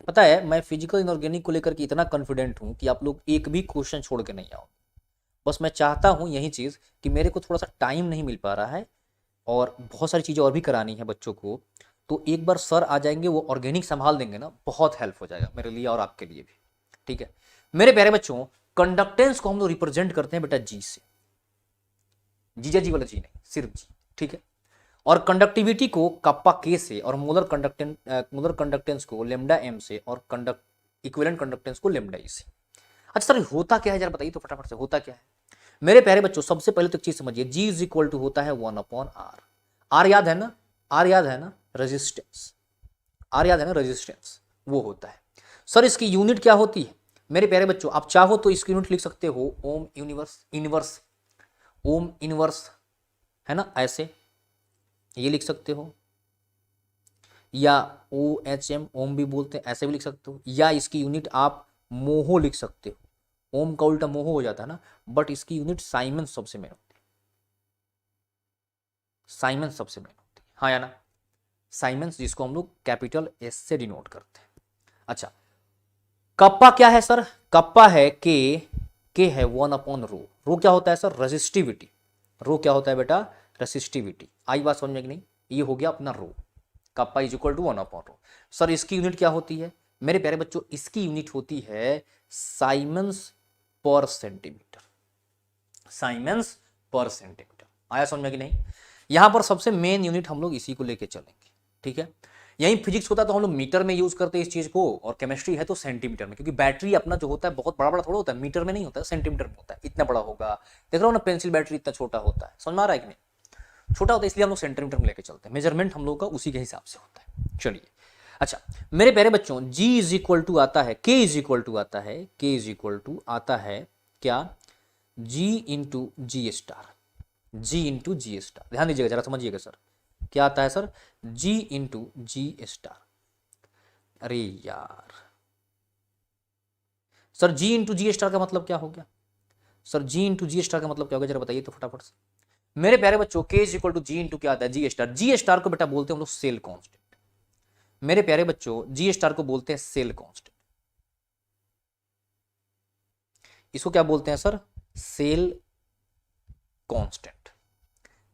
पता है मैं फिजिकल इनऑर्गेनिक को लेकर के इतना कॉन्फिडेंट हूं कि आप लोग एक भी क्वेश्चन छोड़ के नहीं आओ। बस मैं चाहता हूं यही चीज़ कि मेरे को थोड़ा सा टाइम नहीं मिल पा रहा है और बहुत सारी चीज़ें और भी करानी है बच्चों को। तो एक बार सर आ जाएंगे, वो ऑर्गेनिक संभाल देंगे ना, बहुत हेल्प हो जाएगा मेरे लिए और आपके लिए भी। ठीक है मेरे प्यारे बच्चों, कंडक्टेंस को हम लोग रिप्रेजेंट करते हैं बेटा जी से, जीजा जी वाला जी नहीं, सिर्फ जी। ठीक है, और कंडक्टिविटी को कप्पा के से, और मोलर कंडक्टेंस को लेमडा एम से, और इक्विवेलेंट कंडक्टेंस को लेमडा ई से। अच्छा सर होता क्या है जरा बताइए तो फटाफट से, होता क्या है मेरे प्यारे बच्चों? सबसे पहले तो एक चीज समझिए, जी इज इक्वल टू होता है 1/r। आर याद है ना, आर याद है ना, रेजिस्टेंस, आर याद है ना, रेजिस्टेंस वो होता है। सर इसकी यूनिट क्या होती है मेरे प्यारे बच्चों? आप चाहो तो इसकी यूनिट लिख सकते हो ओम यूनिवर्स, इनवर्स, ओम इनवर्स, है ना, ऐसे ये लिख सकते हो, या ओ एच एम ओम भी बोलते हैं, ऐसे भी लिख सकते हो, या इसकी यूनिट आप मोहो लिख सकते हो। ओम का उल्टा मोहो हो जाता है ना, बट इसकी यूनिट साइमंस सबसे मेन होती है, साइमंस सबसे मेन होती है, हाँ या ना, साइमंस, जिसको हम लोग कैपिटल एस से डिनोट करते हैं। अच्छा कप्पा क्या है सर? कप्पा है के है 1/रो। रो क्या होता है सर? रेसिस्टिविटी। रो क्या होता है बेटा? रेसिस्टिविटी। आई बात समझ में कि नहीं? ये हो गया अपना rho, kappa is equal to 1/रो। सर इसकी यूनिट क्या होती है मेरे प्यारे बच्चों, इसकी यूनिट होती है साइमन्स पर सेंटीमीटर, साइमन्स पर सेंटीमीटर। आया समझ में कि नहीं? यहां पर सबसे मेन यूनिट हम लोग इसी को लेके चलेंगे, ठीक है। यही फिजिक्स होता तो हम लोग मीटर में यूज करते हैं इस चीज को, और केमिस्ट्री है तो सेंटीमीटर में, क्योंकि बैटरी अपना जो होता है बहुत बड़ा बड़ा थोड़ा होता है, मीटर में नहीं होता है, सेंटीमीटर में होता है। इतना बड़ा होगा, देख रहा हो ना पेंसिल बैटरी इतना छोटा होता है, समझ में आ रहा है कि नहीं? छोटा होता है इसलिए हम लोग सेंटीमीटर में लेके चलते हैं, मेजरमेंट हम लोग का उसी के हिसाब से होता है। चलिए अच्छा मेरे प्यारे बच्चों, G इज इक्वल टू आता है, K इज इक्वल टू आता है, K इज इक्वल टू आता है क्या, G इंटू जी स्टार, G इंटू जी स्टार। ध्यान दीजिएगा जरा, समझिएगा सर क्या आता है सर, G इंटू जी स्टार। अरे यार सर G इंटू जी स्टार का मतलब क्या हो गया सर, G इंटू जी स्टार का मतलब क्या हो गया जरा बताइए तो फटाफट से मेरे प्यारे बच्चों। K is equal to G into क्या आता है, जी स्टार। जी स्टार को बेटा बोलते हैं हम लोग सेल कांस्टेंट। मेरे प्यारे बच्चों जी स्टार को बोलते हैं सेल कांस्टेंट। इसको क्या बोलते हैं सर, सेल कांस्टेंट।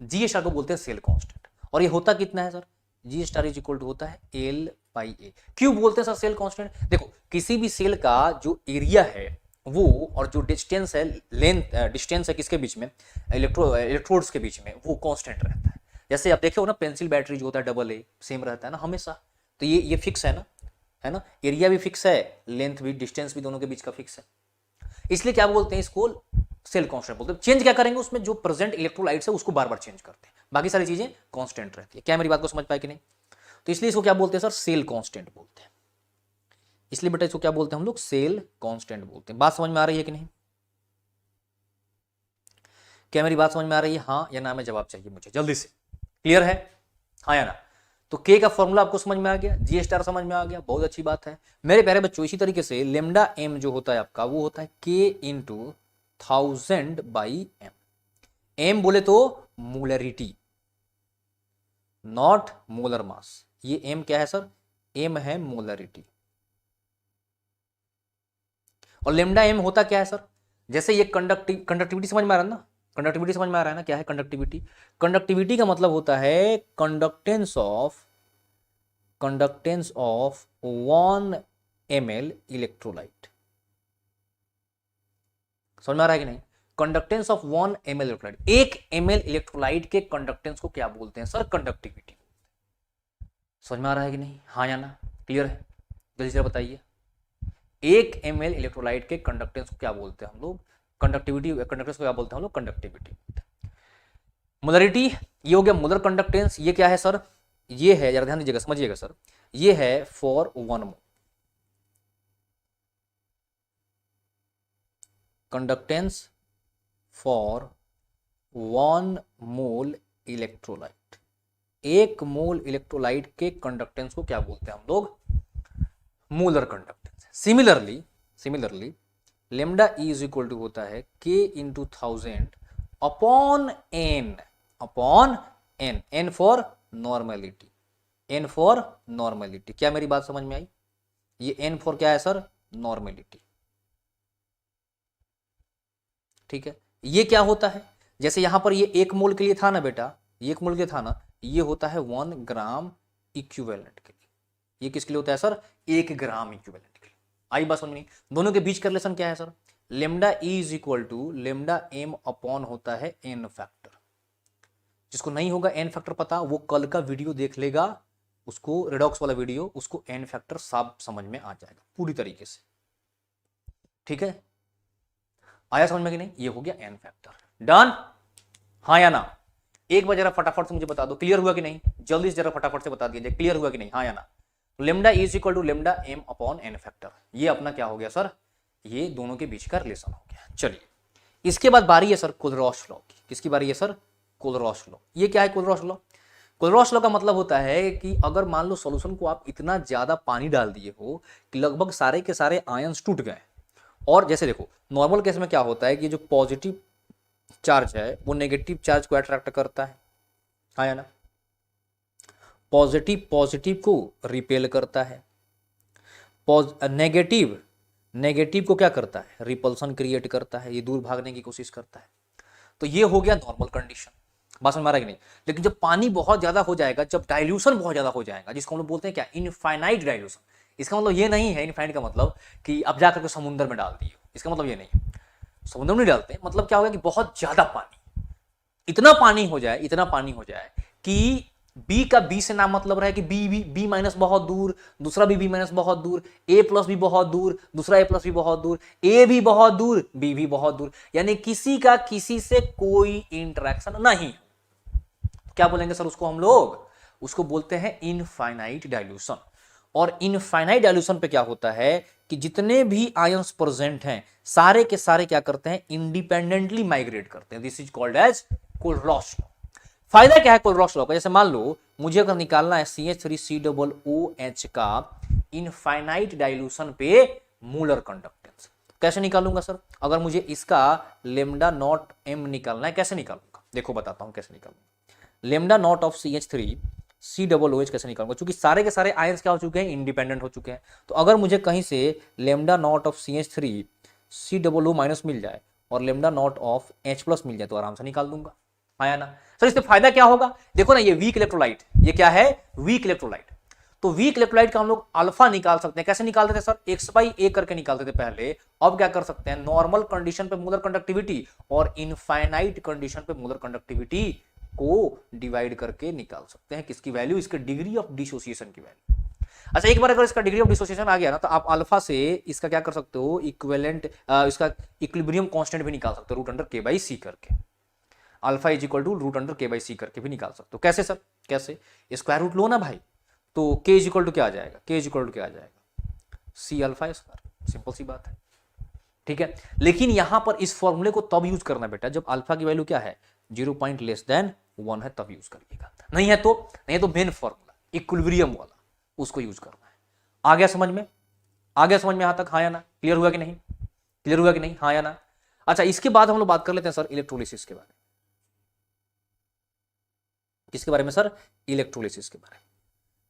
जी स्टार को बोलते हैं सेल कांस्टेंट। और ये होता कितना है sir, G star is equal to होता है एल बाई ए। क्यों बोलते हैं सर सेल कांस्टेंट, देखो किसी भी सेल का जो एरिया है वो, और जो डिस्टेंस है, लेंथ डिस्टेंस है किसके बीच में, इलेक्ट्रोड्स के बीच में, वो कांस्टेंट रहता है। जैसे आप देखे हो ना पेंसिल बैटरी जो होता है डबल ए सेम रहता है ना हमेशा, तो ये फिक्स है ना, एरिया भी फिक्स है, लेंथ भी, डिस्टेंस भी दोनों के बीच का फिक्स है। इसलिए क्या बोलते हैं इसको, सेल कांस्टेंट बोलते हैं। चेंज क्या करेंगे उसमें, जो प्रेजेंट इलेक्ट्रोलाइट्स है उसको बार बार चेंज करते हैं, बाकी सारी चीजें कांस्टेंट रहती है। क्या मेरी बात को समझ पाए कि नहीं? तो इसलिए इसको क्या बोलते हैं सर, सेल कांस्टेंट बोलते हैं। इसलिए बेटा इसको क्या बोलते हैं हम लोग, सेल कांस्टेंट बोलते हैं। बात समझ में आ रही है कि नहीं? क्या मेरी बात समझ में आ रही है, हाँ या ना में जवाब चाहिए मुझे जल्दी से। क्लियर है, हाँ या ना? तो के का फॉर्मूला आपको समझ में आ गया, जी स्टार समझ में आ गया, बहुत अच्छी बात है मेरे प्यारे बच्चों। इसी तरीके से लेमडा एम जो होता है आपका, वो होता है K into 1000 by M. M बोले तो मोलरिटी, नॉट मोलर मास। ये एम क्या है सर, एम है मोलरिटी। और लेमडा एम होता क्या है सर, जैसे ये कंडक्टिविटी समझ में आ रहा है ना, कंडक्टिविटी समझ में आ रहा है ना, क्या है कंडक्टिविटी? कंडक्टिविटी का मतलब होता है कंडक्टेंस ऑफ 1 ml इलेक्ट्रोलाइट। समझ में आ रहा है कि नहीं? Conductance of 1 ml electrolyte, 1 ml electrolyte के कंडक्टेंस को क्या बोलते हैं सर, कंडक्टिविटी। समझ में आ रहा है कि नहीं, हाँ या ना? क्लियर है, जल्दी से बताइए। 1 ml इलेक्ट्रोलाइट के कंडक्टेंस को क्या बोलते हैं हम लोग, कंडक्टिविटी। कंडक्टेंस को क्या बोलते हैं हम लोग, कंडक्टिविटी। मोलरिटी ये हो गया मोलर कंडक्टेंस। ये क्या है सर, ये है, जरा ध्यान दीजिएगा समझिएगा सर, ये है for 1 mole conductance for 1 mole electrolyte. 1 mole electrolyte के कंडक्टेंस को क्या बोलते हैं हम लोग, molar conductance. Similarly lambda E is equal to होता है K into 1000 upon N, N for normality, N for normality. क्या मेरी बात समझ में आई? ये एन फॉर क्या है सर, नॉर्मेलिटी। ठीक है, ये क्या होता है, जैसे यहां पर ये 1 मोल के लिए था ना बेटा, ये 1 मोल के लिए था ना, ये होता है 1 ग्राम इक्विवेलेंट के लिए। ये किसके लिए होता है सर, 1 ग्राम इक्विवेलेंट के लिए। आई बात समझ में नहीं? दोनों के बीच का रिलेशन क्या है sir, lambda E is equal to lambda M upon होता है एन फैक्टर। जिसको नहीं होगा एन फैक्टर पता, वो कल का वीडियो देख लेगा, उसको रेडॉक्स वाला वीडियो, उसको एन फैक्टर साफ समझ में आ जाएगा पूरी तरीके से। ठीक है, आया समझ में कि नहीं? ये हो गया एन फैक्टर। डन, हाँ या ना? एक बार जरा फटाफट से मुझे बता दो, क्लियर हुआ कि नहीं? जल्दी से जरा फटाफट से बता दीजिए क्लियर हुआ कि नहीं, हाँ या ना? Lambda is equal to lambda M upon N factor, ये अपना क्या हो गया सर, ये दोनों के बीच का रिलेशन हो गया। चलिए इसके बाद बारी है सर कुलरॉस लॉ की। किसकी बारी है सर, कुलरॉस लॉ। ये क्या है कुलरॉस लॉ? कुलरॉस लॉ का मतलब होता है कि अगर मान लो सॉल्यूशन को आप इतना ज्यादा पानी डाल दिए हो कि लगभग सारे के सारे आयंस टूट गए, और जैसे देखो नॉर्मल केस में क्या होता है कि जो पॉजिटिव चार्ज है वो नेगेटिव चार्ज को अट्रैक्ट करता है, हाँ ना? पॉजिटिव को रिपेल करता है, नेगेटिव को क्या करता है, रिपल्सन क्रिएट करता है, ये दूर भागने की कोशिश करता है। तो ये हो गया नॉर्मल कंडीशन, बात समझ में आ रहा है कि नहीं? लेकिन जब पानी बहुत ज्यादा हो जाएगा, जब डाइल्यूशन बहुत ज्यादा हो जाएगा, जिसको हम लोग बोलते हैं क्या, इनफाइनाइट डाइल्यूशन। इसका मतलब ये नहीं है, इनफाइनाइट का मतलब कि अब जाकर के समुद्र में डाल दिए, इसका मतलब ये नहीं है, समुद्र में नहीं डालते। मतलब क्या होगा कि बहुत ज्यादा पानी, इतना पानी हो जाए, इतना पानी हो जाए कि बी का बी से नाम मतलब रहे कि बी माइनस बहुत दूर, दूसरा बी माइनस बहुत दूर, ए प्लस भी बहुत दूर, दूसरा ए प्लस भी बहुत दूर, ए भी बहुत दूर, बी भी बहुत दूर, यानी किसी का किसी से कोई इंटरेक्शन नहीं। क्या बोलेंगे सर उसको हम लोग? उसको बोलते हैं इनफाइनाइट डाइल्यूशन। और इनफाइनाइट डाइल्यूशन पे क्या होता है कि जितने भी आयंस प्रेजेंट हैं सारे के सारे क्या करते हैं, इंडिपेंडेंटली माइग्रेट करते हैं। This is called as Kohlrausch law. फायदा क्या है कोलरॉस लॉ का? जैसे मान लो मुझे अगर निकालना है CH3COOH का इनफाइनाइट डाइल्यूशन पे मूलर कंडक्टेंस, कैसे निकालूंगा सर? अगर मुझे इसका लेमडा नॉट m निकालना है, कैसे निकालूंगा? देखो बताता हूं कैसे निकालूंगा। लेमडा नॉट ऑफ CH3COOH कैसे निकालूंगा? क्योंकि सारे के सारे आयंस क्या हो चुके हैं, इंडिपेंडेंट हो चुके हैं। तो अगर मुझे कहीं से lambda naught of CH3COO minus मिल जाए और lambda naught of H plus मिल जाए तो आराम से निकाल दूंगा, आया ना सर? इससे फायदा क्या होगा? देखो ना, ये वीक इलेक्ट्रोलाइट, ये क्या है, वीक इलेक्ट्रोलाइट। तो वीक इलेक्ट्रोलाइट का हम लोग अल्फा निकाल सकते हैं। कैसे निकालते थे सर? x/a करके निकालते थे पहले। अब क्या कर सकते हैं, नॉर्मल कंडीशन पे मूलर कंडक्टिविटी और इनफाइनाइट कंडीशन पे मूलर कंडक्टिविटी को डिवाइड करके निकाल सकते हैं। किसकी वैल्यू? इसके डिग्री ऑफ डिसोसिएशन की वैल्यू। अच्छा, एक बार अगर इसका डिग्री ऑफ डिसोसिएशन आ गया ना, तो आप अल्फा से इसका क्या कर सकते हो, इक्विवेलेंट, इसका इक्विलिब्रियम कांस्टेंट भी निकाल सकते हो, √k/c करके। Alpha is equal to √k/c करके भी निकाल सकते हो। कैसे सर? कैसे? स्क्वायर रूट लो ना भाई, तो k इज इक्वल टू क्या आ जाएगा, k इज इक्वल टू क्या आ जाएगा, c अल्फा स्क्वायर। सिंपल सी बात है, ठीक है। लेकिन यहां पर इस फॉर्मूले को तब यूज करना बेटा जब अल्फा की वैल्यू क्या है, 0.<1 है, तब यूज करिएगा। नहीं है तो मेन फॉर्मूला इक्विलिब्रियम वाला, उसको यूज करना है। आ गया समझ में? आ गया समझ में यहां तक? हाँ या ना? क्लियर हुआ कि नहीं? क्लियर हुआ कि नहीं? हाँ या ना? अच्छा, इसके बाद हम लोग बात कर लेते हैं सर इलेक्ट्रोलिसिस के बारे में। किसके बारे में सर? इलेक्ट्रोलिसिस के बारे में।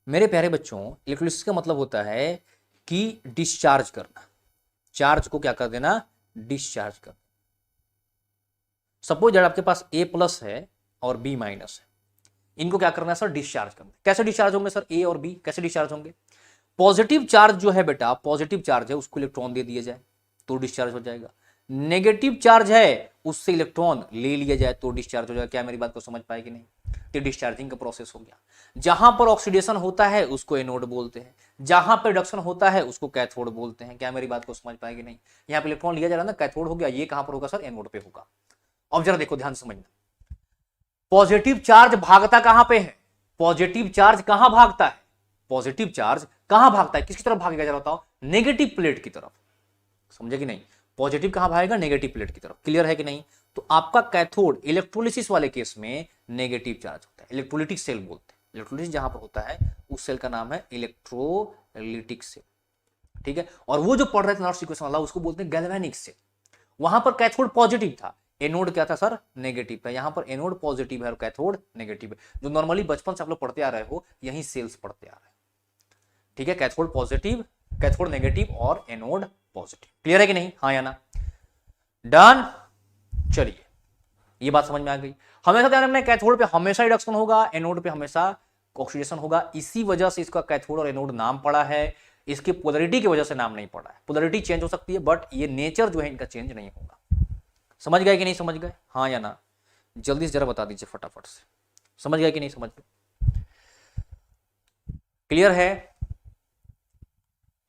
मेरे प्यारे बच्चों, इलेक्ट्रोलिसिस का मतलब होता है कि डिस्चार्ज करना, चार्ज को क्या कर देना, डिस्चार्ज कर। सपोज जब आपके पास A प्लस है और B माइनस है, इनको क्या करना है सर, डिस्चार्ज करना। कैसे डिस्चार्ज होंगे सर, A और B कैसे डिस्चार्ज होंगे? पॉजिटिव चार्ज जो है बेटा, पॉजिटिव चार्ज है, उसको इलेक्ट्रॉन दे दिया जाए तो डिस्चार्ज हो जाएगा। नेगेटिव चार्ज है, उससे इलेक्ट्रॉन ले लिया जाए तो डिस्चार्ज हो जाएगा। क्या मेरी बात को समझ पाएगी नहीं? तो डिस्चार्जिंग का प्रोसेस हो गया। जहां पर ऑक्सीडेशन होता है उसको एनोड बोलते हैं, जहां पर रिडक्शन होता है उसको कैथोड बोलते हैं। क्या मेरी बात को समझ पाएगी नहीं? यहाँ पे इलेक्ट्रॉन लिया जा रहा है ना, कैथोड हो गया। ये कहां पर होगा सर? एनोड पे होगा। अब जरा देखो, ध्यान से समझना, पॉजिटिव चार्ज भागता कहां पे है? पॉजिटिव चार्ज कहां भागता है? पॉजिटिव चार्ज कहां भागता है? किसकी तरफ भागेगा जरा बताओ? नेगेटिव प्लेट की तरफ। समझे कि नहीं? पॉजिटिव कहां भागेगा? नेगेटिव प्लेट की तरफ। क्लियर है कि नहीं? तो आपका कैथोड इलेक्ट्रोलिसिस वाले केस में नेगेटिव चार्ज होता है, इलेक्ट्रोलिटिक सेल बोलते हैं। इलेक्ट्रोलिसिस जहां पर होता है उस सेल का नाम है इलेक्ट्रोलिटिक सेल, ठीक है। और वो जो पढ़ रहे थे नॉर्थ इक्वेशन वाला, उसको बोलते हैं गैल्वेनिक सेल। वहां पर कैथोड पॉजिटिव था, एनोड क्या था सर? नेगेटिव था। यहां पर एनोड पॉजिटिव है और कैथोड नेगेटिव है। जो नॉर्मली बचपन से आप लोग पढ़ते आ रहे हो, यही सेल्स पढ़ते आ रहे हैं, ठीक है। कैथोड पॉजिटिव, कैथोड नेगेटिव और एनोड पॉजिटिव। क्लियर है कि नहीं? हाँ या ना? डन। चलिए, ये बात समझ में आ गई। हमेशा ध्यान रखना, कैथोड पे हमेशा रिडक्शन होगा, एनोड पे हमेशा ऑक्सीडेशन होगा। इसी वजह से इसका कैथोड और एनोड नाम पड़ा है। इसकी पोलरिटी की वजह से नाम नहीं पड़ा है। पोलरिटी चेंज हो सकती है बट ये नेचर जो है इनका चेंज नहीं होगा। समझ गए कि नहीं समझ गए? हाँ या ना? जल्दी से जरा बता दीजिए फटाफट से। समझ गए कि नहीं समझ गए? क्लियर है?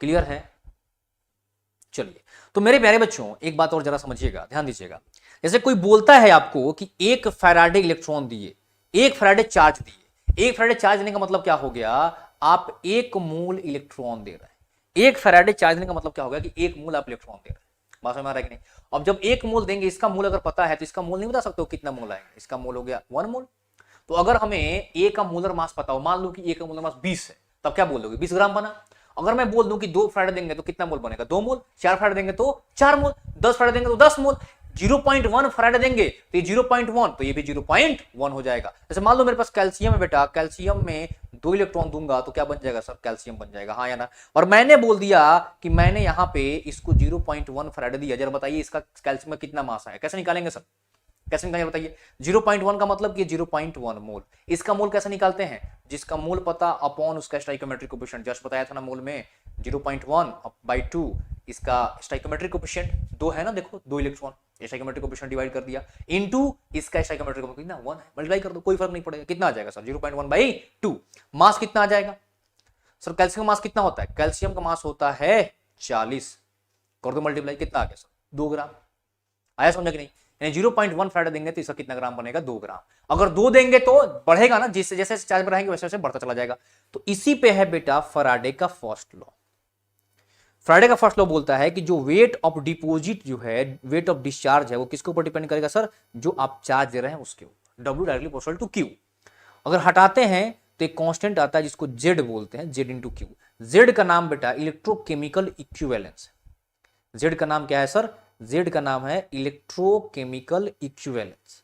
क्लियर है? चलिए, तो मेरे प्यारे बच्चों एक बात और जरा समझिएगा, ध्यान दीजिएगा। जैसे कोई बोलता है आपको कि 1 फैराडे इलेक्ट्रॉन दिए, 1 फैराडे चार्ज दिए। 1 फैराडे चार्ज देने का मतलब क्या हो गया? आप 1 मोल इलेक्ट्रॉन दे रहे हैं। 1 फैराडे चार्ज देने का मतलब क्या होगा कि 1 मोल आप इलेक्ट्रॉन दे रहे हैं। बात समझ में आ रहा है कि नहीं? अब जब 1 मोल देंगे, इसका मोल अगर पता है तो इसका मोल नहीं बता सकते हो कितना मोल आएगा। इसका मोल हो गया 1 मोल। तो अगर हमें ए का मोलर मास पता हो, मान लो कि ए का मोलर मास 20 है, तब क्या बोल दोगे? 20 ग्राम बना। अगर मैं बोल दूं कि 2 फैराडे देंगे तो कितना मोल बनेगा? 2 मोल। 4 फैराडे देंगे तो 4 मोल। 10 फैराडे देंगे तो 10 मोल। 0.1 फैराडे देंगे तो ये 0.1, तो ये भी 0.1 हो जाएगा। जैसे मान लो मेरे पास कैल्शियम है बेटा, कैल्शियम में 2 इलेक्ट्रॉन दूंगा तो क्या बन जाएगा सर? कैल्शियम बन जाएगा। हाँ या ना? और मैंने बोल दिया कि मैंने यहां पे इसको 0.1 फैराडे दिया। जरा बताइए इसका कैल्शियम में कितना मास है? कैसे निकालेंगे सर? कैसे निकालेंगे बताइए? 0.1 का मतलब कि 0.1 मोल। इसका मोल कैसे निकालते हैं? जिसका मोल पता अपॉन उसका स्टोइकोमेट्रिक कोएफिशिएंट, जस्ट बताया था ना मोल में 0.1/2 इसका स्टोइकोमेट्रिक कोएफिशिएंट 2 है ना, देखो 2 इलेक्ट्रॉन, स्टोइकोमेट्रिक कोएफिशिएंट डिवाइड कर दिया इनटू इसका स्टोइकोमेट्रिक कोएफिशिएंट कितना 1 है, मल्टीप्लाई कर दो, कोई फर्क नहीं पड़ेगा। कितना आ जाएगा सर? 0.1/2। मास कितना आ जाएगा सर? कैल्शियम का मास कितना होता है? कैल्शियम का मास होता है 40, कर दो मल्टीप्लाई, कितना आ गया सर? 2 ग्राम। आया समझ कि नहीं? यानी 0.1 फैराडे देंगे तो इसका कितना ग्राम बनेगा? 2 ग्राम। अगर 2 देंगे तो बढ़ेगा ना, जैसे जैसे चार्ज बढ़ाएंगे वैसे वैसे बढ़ता चला जाएगा। तो इसी पे है बेटा फैराडे का फर्स्ट लॉ। फैराडे का फर्स्ट लॉ बोलता है कि जो वेट ऑफ डिपॉजिट जो है, वेट ऑफ डिस्चार्ज है, वो किसके ऊपर डिपेंड करेगा सर? जो आप चार्ज दे रहे हैं उसके ऊपर। W directly proportional to Q। अगर हटाते हैं तो एक कांस्टेंट आता है जिसको Z बोलते हैं, Z इंटू Q। Z का नाम बेटा इलेक्ट्रोकेमिकल इक्विवेलेंस। Z का नाम क्या है सर? Z का नाम है इलेक्ट्रोकेमिकल इक्विवेलेंस।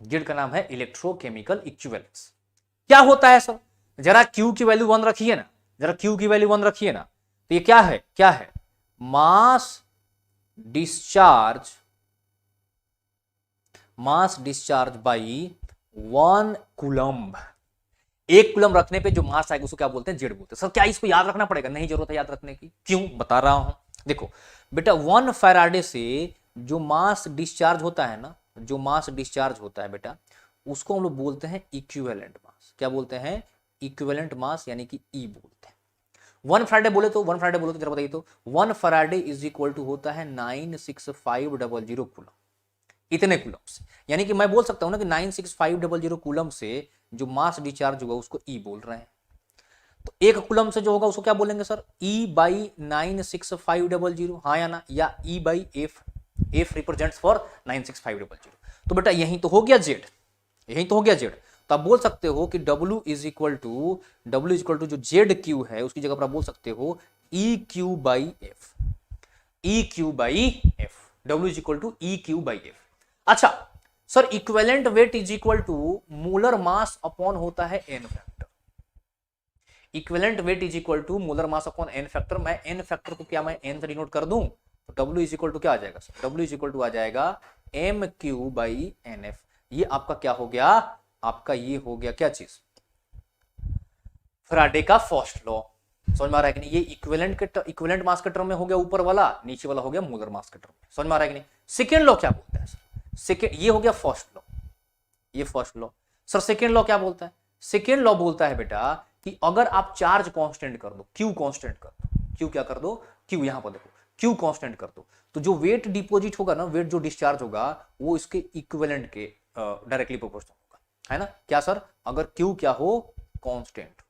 Z का नाम है इलेक्ट्रोकेमिकल इक्विवेलेंस। क्या होता है सर? जरा Q की वैल्यू 1 रखिए ना, जरा Q की वैल्यू 1 रखिए ना, तो ये क्या है? क्या है? मास डिस्चार्ज बाई 1 कूलम्ब। 1 कूलम्ब रखने पे जो मास आएगा उसको क्या बोलते हैं? जेड बोलते हैं। सर क्या इसको याद रखना पड़ेगा? नहीं जरूरत है याद रखने की। क्यों? बता रहा हूं। देखो बेटा 1 फैराडे से जो मास डिस्चार्ज होता है ना, जो मास डिस्चार्ज होता है बेटा, उसको हम लोग बोलते हैं इक्विवेलेंट मास। क्या बोलते हैं? इक्विवेलेंट मास, यानी कि ई बोलते हैं। 1 फैराडे बोले तो जरा बताइए तो 1 फैराडे इज इक्वल टू होता है 96500 कूलम, इतने कूलम से। यानी कि मैं बोल सकता हूं ना कि 96500 कूलम से जो मास डिस्चार्ज होगा उसको ई बोल रहे हैं। तो 1 कूलम से जो होगा उसको क्या बोलेंगे सर? ई बाई 96500, हाँ या ना, या E by F. F represents for 96500। तो बेटा यही तो हो गया जेड, यही तो हो गया जेड। तो आप बोल सकते हो कि W इज इक्वल टू जो जेड क्यू है उसकी जगह पर आप बोल सकते हो E Q by F. E Q by F, W is equal to E Q by F. अच्छा sir, equivalent weight is equal to molar mass upon होता है N factor. Equivalent weight is equal to molar mass upon N factor. मैं N factor को क्या मैं N से denote कर दूं? तो W इज इक्वल टू क्या आ जाएगा sir? W is equal to आ जाएगा M Q by N F. ये आपका क्या हो गया? आपका ये हो गया क्या चीज? फैराडे का फर्स्ट लॉ। समझ में आ रहा है कि नहीं? ये इक्विवेलेंट मास के टर्म में हो गया ऊपर वाला, नीचे वाला हो गया मोलर मास के टर्म में। समझ में आ रहा है कि नहीं? सेकेंड लॉ क्या बोलता है सर? सेकेंड, ये हो गया फर्स्ट लॉ, ये first law. Sir second law क्या बोलता है? सेकेंड लॉ बोलता है बेटा कि अगर आप चार्ज कांस्टेंट कर दो, क्यू कांस्टेंट कर दो, क्यू क्या कर दो? क्यू, यहां पर देखो, क्यू कांस्टेंट कर दो, तो जो वेट डिपॉजिट होगा ना, वेट जो डिस्चार्ज होगा वो इसके इक्विवेलेंट के डायरेक्टली प्रोपोर्शनल होगा, है ना? क्या सर? अगर क्यू क्या हो? कांस्टेंट।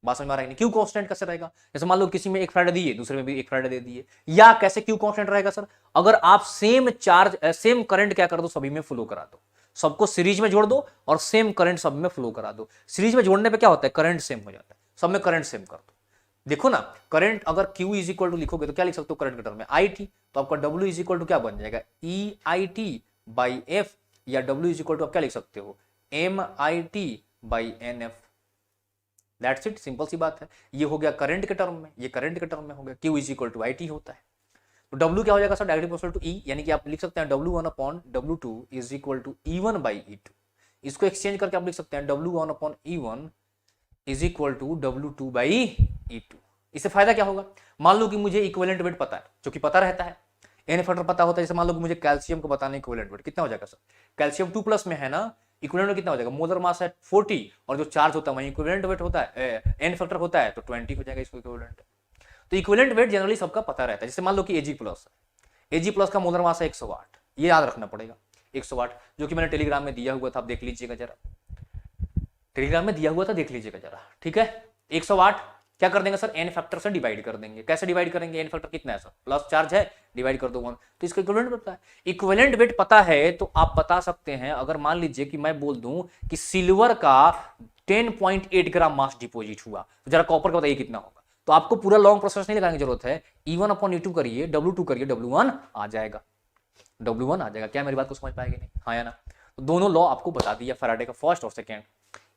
बात समझ में आ रहा है? क्यू कांस्टेंट कैसे रहेगा? जैसे मान लो किसी में 1 फैराडे दिए, दूसरे में भी 1 फैराडे दे दिए, या कैसे क्यू कांस्टेंट रहेगा सर? अगर आप सेम चार्ज सेम करंट क्या कर दो, सभी में फ्लो करा दो, सबको सीरीज में जोड़ दो और सेम करंट सब में फ्लो करा दो। सीरीज में जोड़ने पे क्या होता है? करंट सेम हो जाता है, सब में करंट सेम कर दो। देखो ना, करंट अगर Q इज इक्वल टू लिखोगे तो क्या लिख सकते हो करंट के टर्म में? IT। तो आपका W इज इक्वल टू क्या बन जाएगा? EIT बाई F, या W इज इक्वल टू आप क्या लिख सकते हो? MIT by NF। That's it, simple सी बात है। ये हो गया करंट के टर्म में, ये करंट के टर्म में हो गया। Q is equal to IT होता है, तो W क्या हो जाएगा sir? Directly proportional to E, यानी कि आप लिख सकते हैं W1 upon W2 is equal to E1 by E2। इसको एक्सचेंज करके आप लिख सकते हैं W1 upon E1 is equal to W2 by E2। इससे फायदा क्या होगा? मान लो कि मुझे इक्विवेलेंट वेट पता है, जो कि पता रहता है, एन फैक्टर पता होता है। जैसे मान लो कि मुझे कैल्शियम को बताना है इक्विवेलेंट वेट कितना हो जाएगा सर? कैल्शियम 2+ में है ना, इक्विवेलेंट वेट कितना हो जाएगा? मोलर मास है 40 और जो चार्ज होता है वही इक्विवेलेंट वेट होता है, एन फैक्टर होता है, तो 20 हो जाएगा इसको इक्विवेलेंट। तो इक्विवेलेंट वेट जनरली सबका पता रहता है। जैसे मान लो कि Ag+ है, Ag+ का मोलर मास है 108, ये याद रखना पड़ेगा 108, जो कि मैंने टेलीग्राम में दिया हुआ था, आप देख लीजिएगा जरा, टेलीग्राम में दिया हुआ था, देख लीजिएगा जरा, ठीक है? 108 क्या कर देंगे सर? एन फैक्टर से डिवाइड कर देंगे। कैसे डिवाइड करेंगे? एन फैक्टर कितना है सर? प्लस चार्ज है, डिवाइड कर दो 1, तो इसका इक्विवेलेंट पता है। इक्विवेलेंट वेट पता है तो आप बता सकते हैं, अगर मान लीजिए कि मैं बोल दूं कि सिल्वर का 10.8 ग्राम मास डिपोजिट हुआ, तो जरा कॉपर का बताइए कितना होगा? तो आपको पूरा लॉन्ग प्रोसेस नहीं लगाने की जरूरत है, E1 अपॉन E2 करिए, W2 करिए, W1 आ जाएगा, W1 आ जाएगा। क्या मेरी बात को समझ पाएंगे? नहीं, हाँ या ना? तो दोनों लॉ आपको बता दिया, फैराडे का फर्स्ट और सेकेंड।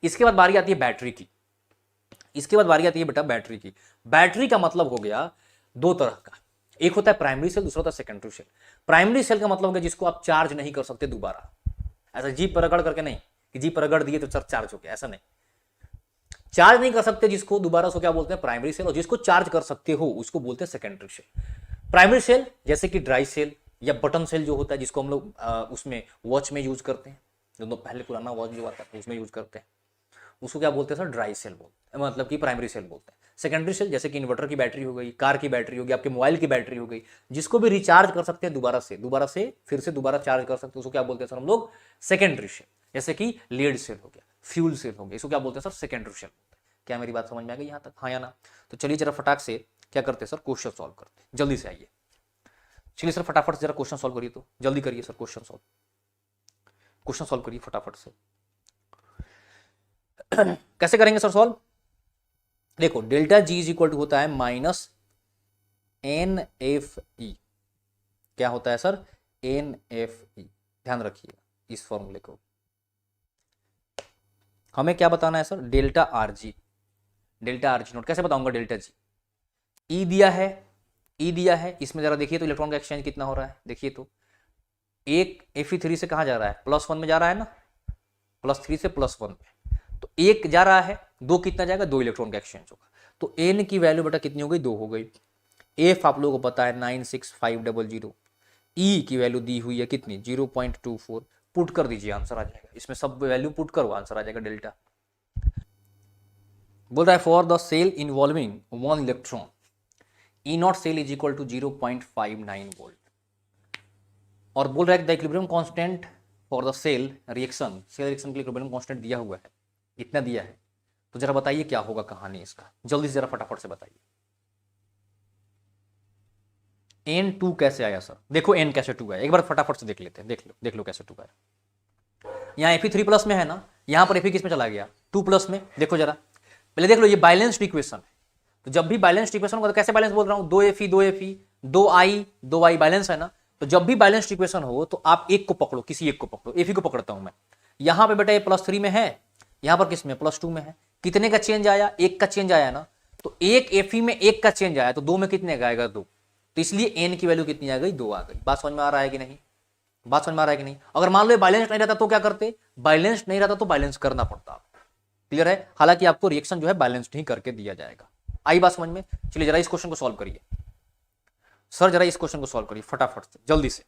इसके बाद बारी आती है बैटरी की। इसके बाद बारी आती है बेटा बैटरी की। बैटरी का मतलब हो गया दो तरह का, एक होता है प्राइमरी सेल, दूसरा होता है सेकेंडरी सेल। प्राइमरी सेल का मतलब हो गया जिसको आप चार्ज नहीं कर सकते दोबारा, ऐसा जीप पर रगड़ करके नहीं कि जीप पर रगड़ दिए तो चार्ज हो गया, ऐसा नहीं। चार्ज नहीं कर सकते जिसको दोबारा, सो क्या बोलते हैं प्राइमरी सेल, और जिसको चार्ज कर सकते हो उसको बोलते हैं सेकेंडरी सेल। प्राइमरी सेल जैसे कि ड्राई सेल या बटन सेल जो होता है, जिसको हम लोग उसमें वॉच में यूज करते हैं, जो पहले पुराना वॉच जो आता है उसमें यूज करते हैं, उसको क्या बोलते हैं सर ड्राई सेल बोलते हैं, मतलब कि प्राइमरी सेल बोलते हैं। सेकेंडरी सेल जैसे कि इन्वर्टर की बैटरी हो गई, कार की बैटरी हो गई, आपके मोबाइल की बैटरी हो गई, जिसको भी रिचार्ज कर सकते हैं दोबारा से फिर से दोबारा चार्ज कर सकते हैं, उसको क्या बोलते हैं सर हम लोग सेकेंडरी सेल। जैसे कि लीड सेल हो गया, फ्यूल सेल हो गया, इसको क्या बोलते हैं सर सेकेंडरी सेल बोलते हैं। क्या मेरी बात समझ में आ गई यहाँ तक, हाँ या ना? तो चलिए जरा फटाक से क्या करते हैं सर, क्वेश्चन सॉल्व करते हैं, जल्दी से आइए। चलिए सर फटाफट से जरा क्वेश्चन सॉल्व करिए, तो जल्दी करिए सर, क्वेश्चन सॉल्व करिए फटाफट से। कैसे करेंगे सर सॉल्व? देखो delta G is equal to होता है माइनस एन एफ ई। क्या होता है सर? N F E. ध्यान रखिएगा इस फॉर्मूले को। हमें क्या बताना है sir? Delta R G. Delta R G note कैसे बताऊंगा? डेल्टा जी ई दिया है, ई दिया है, इसमें जरा देखिए तो इलेक्ट्रॉन का एक्सचेंज कितना हो रहा है, देखिए तो एक Fe3 से कहाँ जा रहा है? +1 में जा रहा है ना, +3 से +1 में, तो एक जा रहा है, दो कितना जाएगा? 2 इलेक्ट्रॉन का एक्सचेंज होगा। तो एन की वैल्यू बेटा कितनी हो गई? 2 हो गई। एफ आप लोगों को पता है 96500। ई की वैल्यू दी हुई है कितनी? 0.24। पुट कर दीजिए, आंसर आ जाएगा। इसमें सब वैल्यू पुट करो, आंसर आ जाएगा डेल्टा। बोल रहा है for the cell involving 1 electron E naught cell is equal to 0.59 volt, और बोल रहा है the equilibrium constant for the cell reaction के लिए इक्विलिब्रियम कांस्टेंट दिया हुआ है, इतना दिया है। तो जरा बताइए क्या होगा कहानी इसका, जल्दी से जरा फटाफट से बताइए। N2 कैसे आया सर? देखो N कैसे 2 आया, एक बार फटाफट से देख लेते हैं, देख लो कैसे 2 आया। यहाँ Fe3+ में है ना, यहाँ पर Fe किस में चला गया? 2+ में। देखो जरा पहले देख लो, ये बैलेंस्ड इक्वेशन है, तो जब भी बैलेंस्ड इक्वेशन होगा तो कैसे बैलेंस बोल रहा हूं? 2Fe 2Fe 2i बैलेंस है ना, तो जब भी बैलेंस्ड इक्वेशन हो तो आप एक को पकड़ो, किसी एक को पकड़ो। Fe को पकड़ता हूं मैं, यहां पे बेटा ये +3 में है, यहां पर किस में? +2 में है। कितने का चेंज आया? एक का चेंज आया ना, तो एक Fe में एक का चेंज आया, तो 2 में कितने का आएगा? 2। तो इसलिए n की वैल्यू कितनी आ गई? 2 आ गई। बात समझ में आ रहा है कि नहीं? बात समझ में आ रहा है कि नहीं? अगर मान लो बैलेंस नहीं रहता तो क्या करते? बैलेंस नहीं रहता तो बैलेंस करना पड़ता। क्लियर है? हालांकि आपको रिएक्शन जो है बैलेंस्ड ही करके दिया जाएगा। आई बात समझ में? चलिए जरा इस क्वेश्चन को सॉल्व करिए सर, जरा इस क्वेश्चन को सॉल्व करिए फटाफट से, जल्दी से।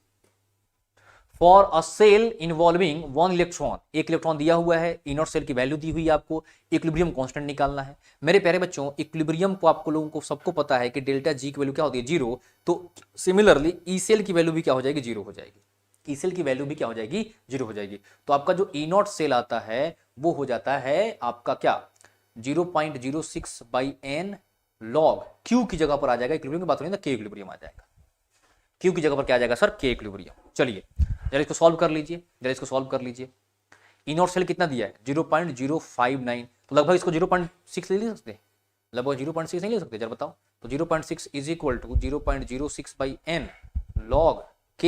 For a cell involving 1 electron, एक इलेक्ट्रॉन दिया हुआ है, इनर सेल की वैल्यू दी हुई है, आपको इक्विलिब्रियम कांस्टेंट निकालना है। मेरे प्यारे बच्चों, इक्विलिब्रियम को आपको लोगों को सबको पता है कि डेल्टा जी की वैल्यू क्या होती है? 0। तो सिमिलरली ई सेल की वैल्यू भी क्या हो जाएगी? 0 हो जाएगी। ई सेल की वैल्यू भी क्या हो जाएगी? 0 हो जाएगी। तो आपका जो ई नॉट सेल आता है वो हो जाता है आपका क्या? 0.06/n log Q की जगह पर आ जाएगा, इक्विलिब्रियम की बात नहीं ना, के इक्विलिब्रियम आ जाएगा। Q की जगह पर क्या आ जाएगा सर? के इक्विलिब्रियम। चलिए जरा इसको सॉल्व कर लीजिए, जरा इसको सॉल्व कर लीजिए। ई नॉट सेल कितना दिया है? 0.059, तो लगभग इसको 0.6 ले सकते हैं, लगभग 0.6 नहीं ले सकते, जरा बताओ। तो 0.6 is equal to 0.06/n log k।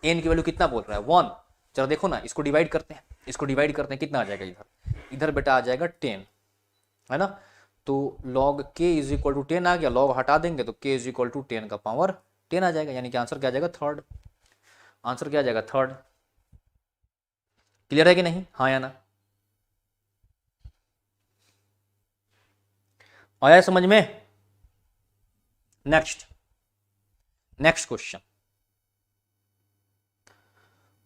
n की वैल्यू कितना बोल रहा है? 1। जरा देखो ना, इसको डिवाइड करते हैं, इसको डिवाइड करते हैं, कितना आ जाएगा? इधर बेटा आ जाएगा 10, है ना। तो log k is equal to 10 आ गया, log हटा देंगे तो k इज इक्वल टू 10 का पावर 10 आ जाएगा, यानी कि आंसर क्या आ जाएगा? थर्ड। आंसर क्या आ जाएगा? थर्ड। क्लियर है कि नहीं? हाँ या ना? आया समझ में? Next question.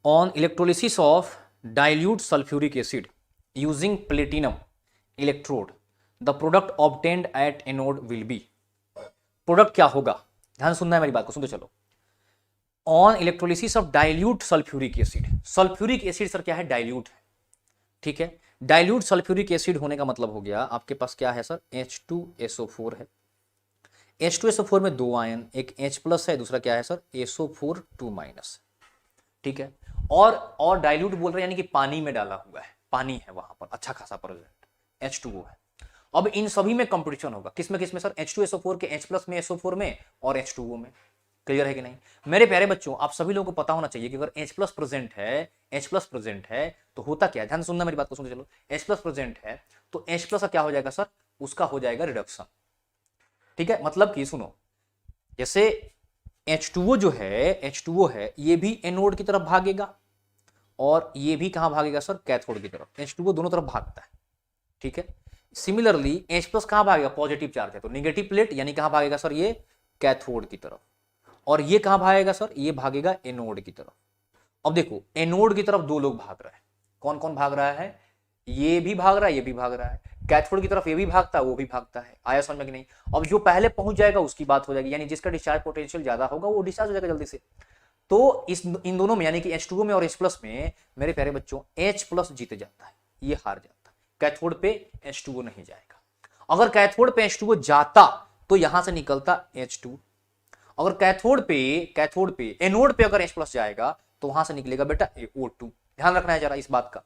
On electrolysis of dilute sulphuric acid using platinum electrode the product obtained at anode will be. Product क्या होगा? ध्यान सुनना है मेरी बात को, सुनते चलो। On electrolysis of dilute sulphuric acid, sulphuric acid sir क्या है? डाइल्यूट है, ठीक है। डाइल्यूट सल्फ्यूरिक एसिड होने का मतलब हो गया आपके पास क्या है सर? H2SO4 है। H2SO4 में 2 आयन, एक H+ है, दूसरा क्या है सर? SO4 2-, ठीक है। और डाइल्यूट बोल रहे हैं यानी कि पानी में डाला हुआ है, पानी है वहां पर अच्छा खासा प्रेजेंट, H2O है। अब इन सभी में कंपटीशन होगा, किसमें किसमें सर? H2SO4 के H+ में, SO4 में और H2O में। क्लियर है कि नहीं? मेरे प्यारे बच्चों, आप सभी लोगों को पता होना चाहिए कि अगर H+ प्रेजेंट है, H+ प्रेजेंट है तो होता क्या है? ध्यान सुनना मेरी बात को, सुनते चलो। H+ प्रेजेंट है तो H+ का क्या हो जाएगा सर? उसका हो जाएगा रिडक्शन। ठीक है, मतलब कि सुनो, जैसे H2O जो है, H2O है, ये भी एनोड की तरफ भागेगा और ये भी कहां भागेगा सर, कैथोड की तरफ। H2O दोनों तरफ भागता है। ठीक है, सिमिलरली H प्लस कहां भागेगा, पॉजिटिव चार्ज है तो निगेटिव प्लेट, यानी कहां भागेगा सर, ये कैथोड की तरफ। और ये कहां भागेगा सर, ये भागेगा एनोड की तरफ। अब देखो, एनोड की तरफ दो लोग भाग रहे हैं, कौन कौन भाग रहा है, ये भी भाग रहा है, ये भी भाग रहा है। कैथोड की तरफ ये भी भागता है, वो भी भागता है। आया समझ में कि नहीं? अब जो पहले पहुंच जाएगा उसकी बात हो जाएगी, यानी जिसका डिस्चार्ज पोटेंशियल ज्यादा होगा वो डिस्चार्ज हो जाएगा जल्दी से। तो इन दोनों में, यानी कि H2O में और H प्लस में, मेरे प्यारे बच्चों, H प्लस जीत जाता है, ये हार जाता है। कैथोड पे H2O नहीं जाएगा। अगर कैथोड पे H2O जाता तो यहां से निकलता H2। अगर कैथोड पे एनोड पे अगर H प्लस जाएगा तो वहां से निकलेगा बेटा O2। ध्यान रखना है जरा इस बात का।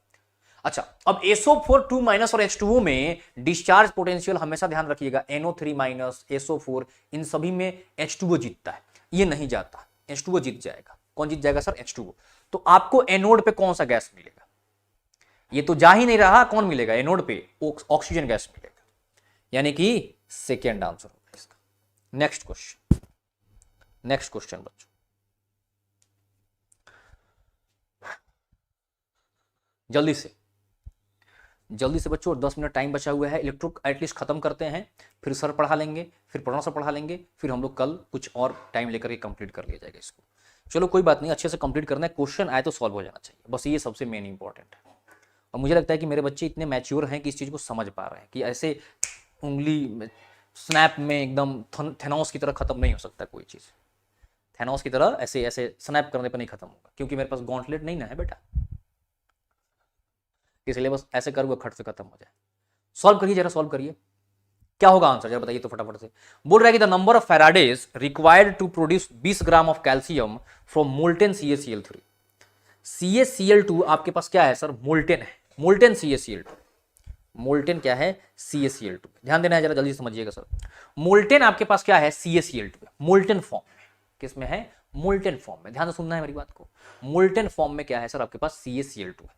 अच्छा, अब SO4 2 माइनस और H2O में डिस्चार्ज पोटेंशियल हमेशा ध्यान रखिएगा, NO3 माइनस, SO4, इन सभी में H2O जीतता है, ये नहीं जाता, H2O जीत जाएगा। कौन जीत जाएगा सर, H2O। तो आपको एनोड पे कौन सा गैस मिलेगा, ये तो जा ही नहीं रहा, कौन मिलेगा एनोड पे, ऑक्सीजन गैस मिलेगा, यानी कि सेकेंड आंसर होगा इसका। नेक्स्ट क्वेश्चन बच्चों, जल्दी से बच्चों, 10 मिनट टाइम बचा हुआ है। इलेक्ट्रो एटलीस्ट खत्म करते हैं, फिर सर पढ़ा लेंगे, फिर प्रणव सर पढ़ा लेंगे, फिर हम लोग कल कुछ और टाइम लेकर के कंप्लीट कर लिया जाएगा इसको। चलो कोई बात नहीं, अच्छे से कंप्लीट करना है, क्वेश्चन आए तो सॉल्व हो जाना चाहिए, बस ये सबसे मेन इंपॉर्टेंट है। और मुझे लगता है कि मेरे बच्चे इतने मैच्योर हैं कि इस चीज़ को समझ पा रहे हैं कि ऐसे उंगली स्नैप में एकदम थेनोस की तरह खत्म नहीं हो सकता कोई चीज़। थेनोस की तरह ऐसे ऐसे स्नैप करने पर नहीं खत्म होगा, क्योंकि मेरे पास गॉन्टलेट नहीं ना है बेटा, इसलिए बस ऐसे करूँगा खट से खत्म हो जाए। सॉल्व करिए जरा, सॉल्व करिए, क्या होगा आंसर जरा बताइए तो फटाफट से। बोल रहा है कि the number of faradays required to produce 20 gram of calcium from molten CaCl3। CaCl2 आपके पास क्या है सर, मोल्टेन है, मोल्टेन CaCl2। मोल्टेन क्या है, CaCl2। ध्यान देना है जरा, जल्दी समझिएगा सर। मोल्टेन आपके पास क्या है, CaCl2, मोल्टेन फॉर्म में। किसमें है, मोल्टेन फॉर्म में। ध्यान से सुनना है मेरी बात को, मोल्टेन फॉर्म में क्या है सर आपके पास, CaCl2 है।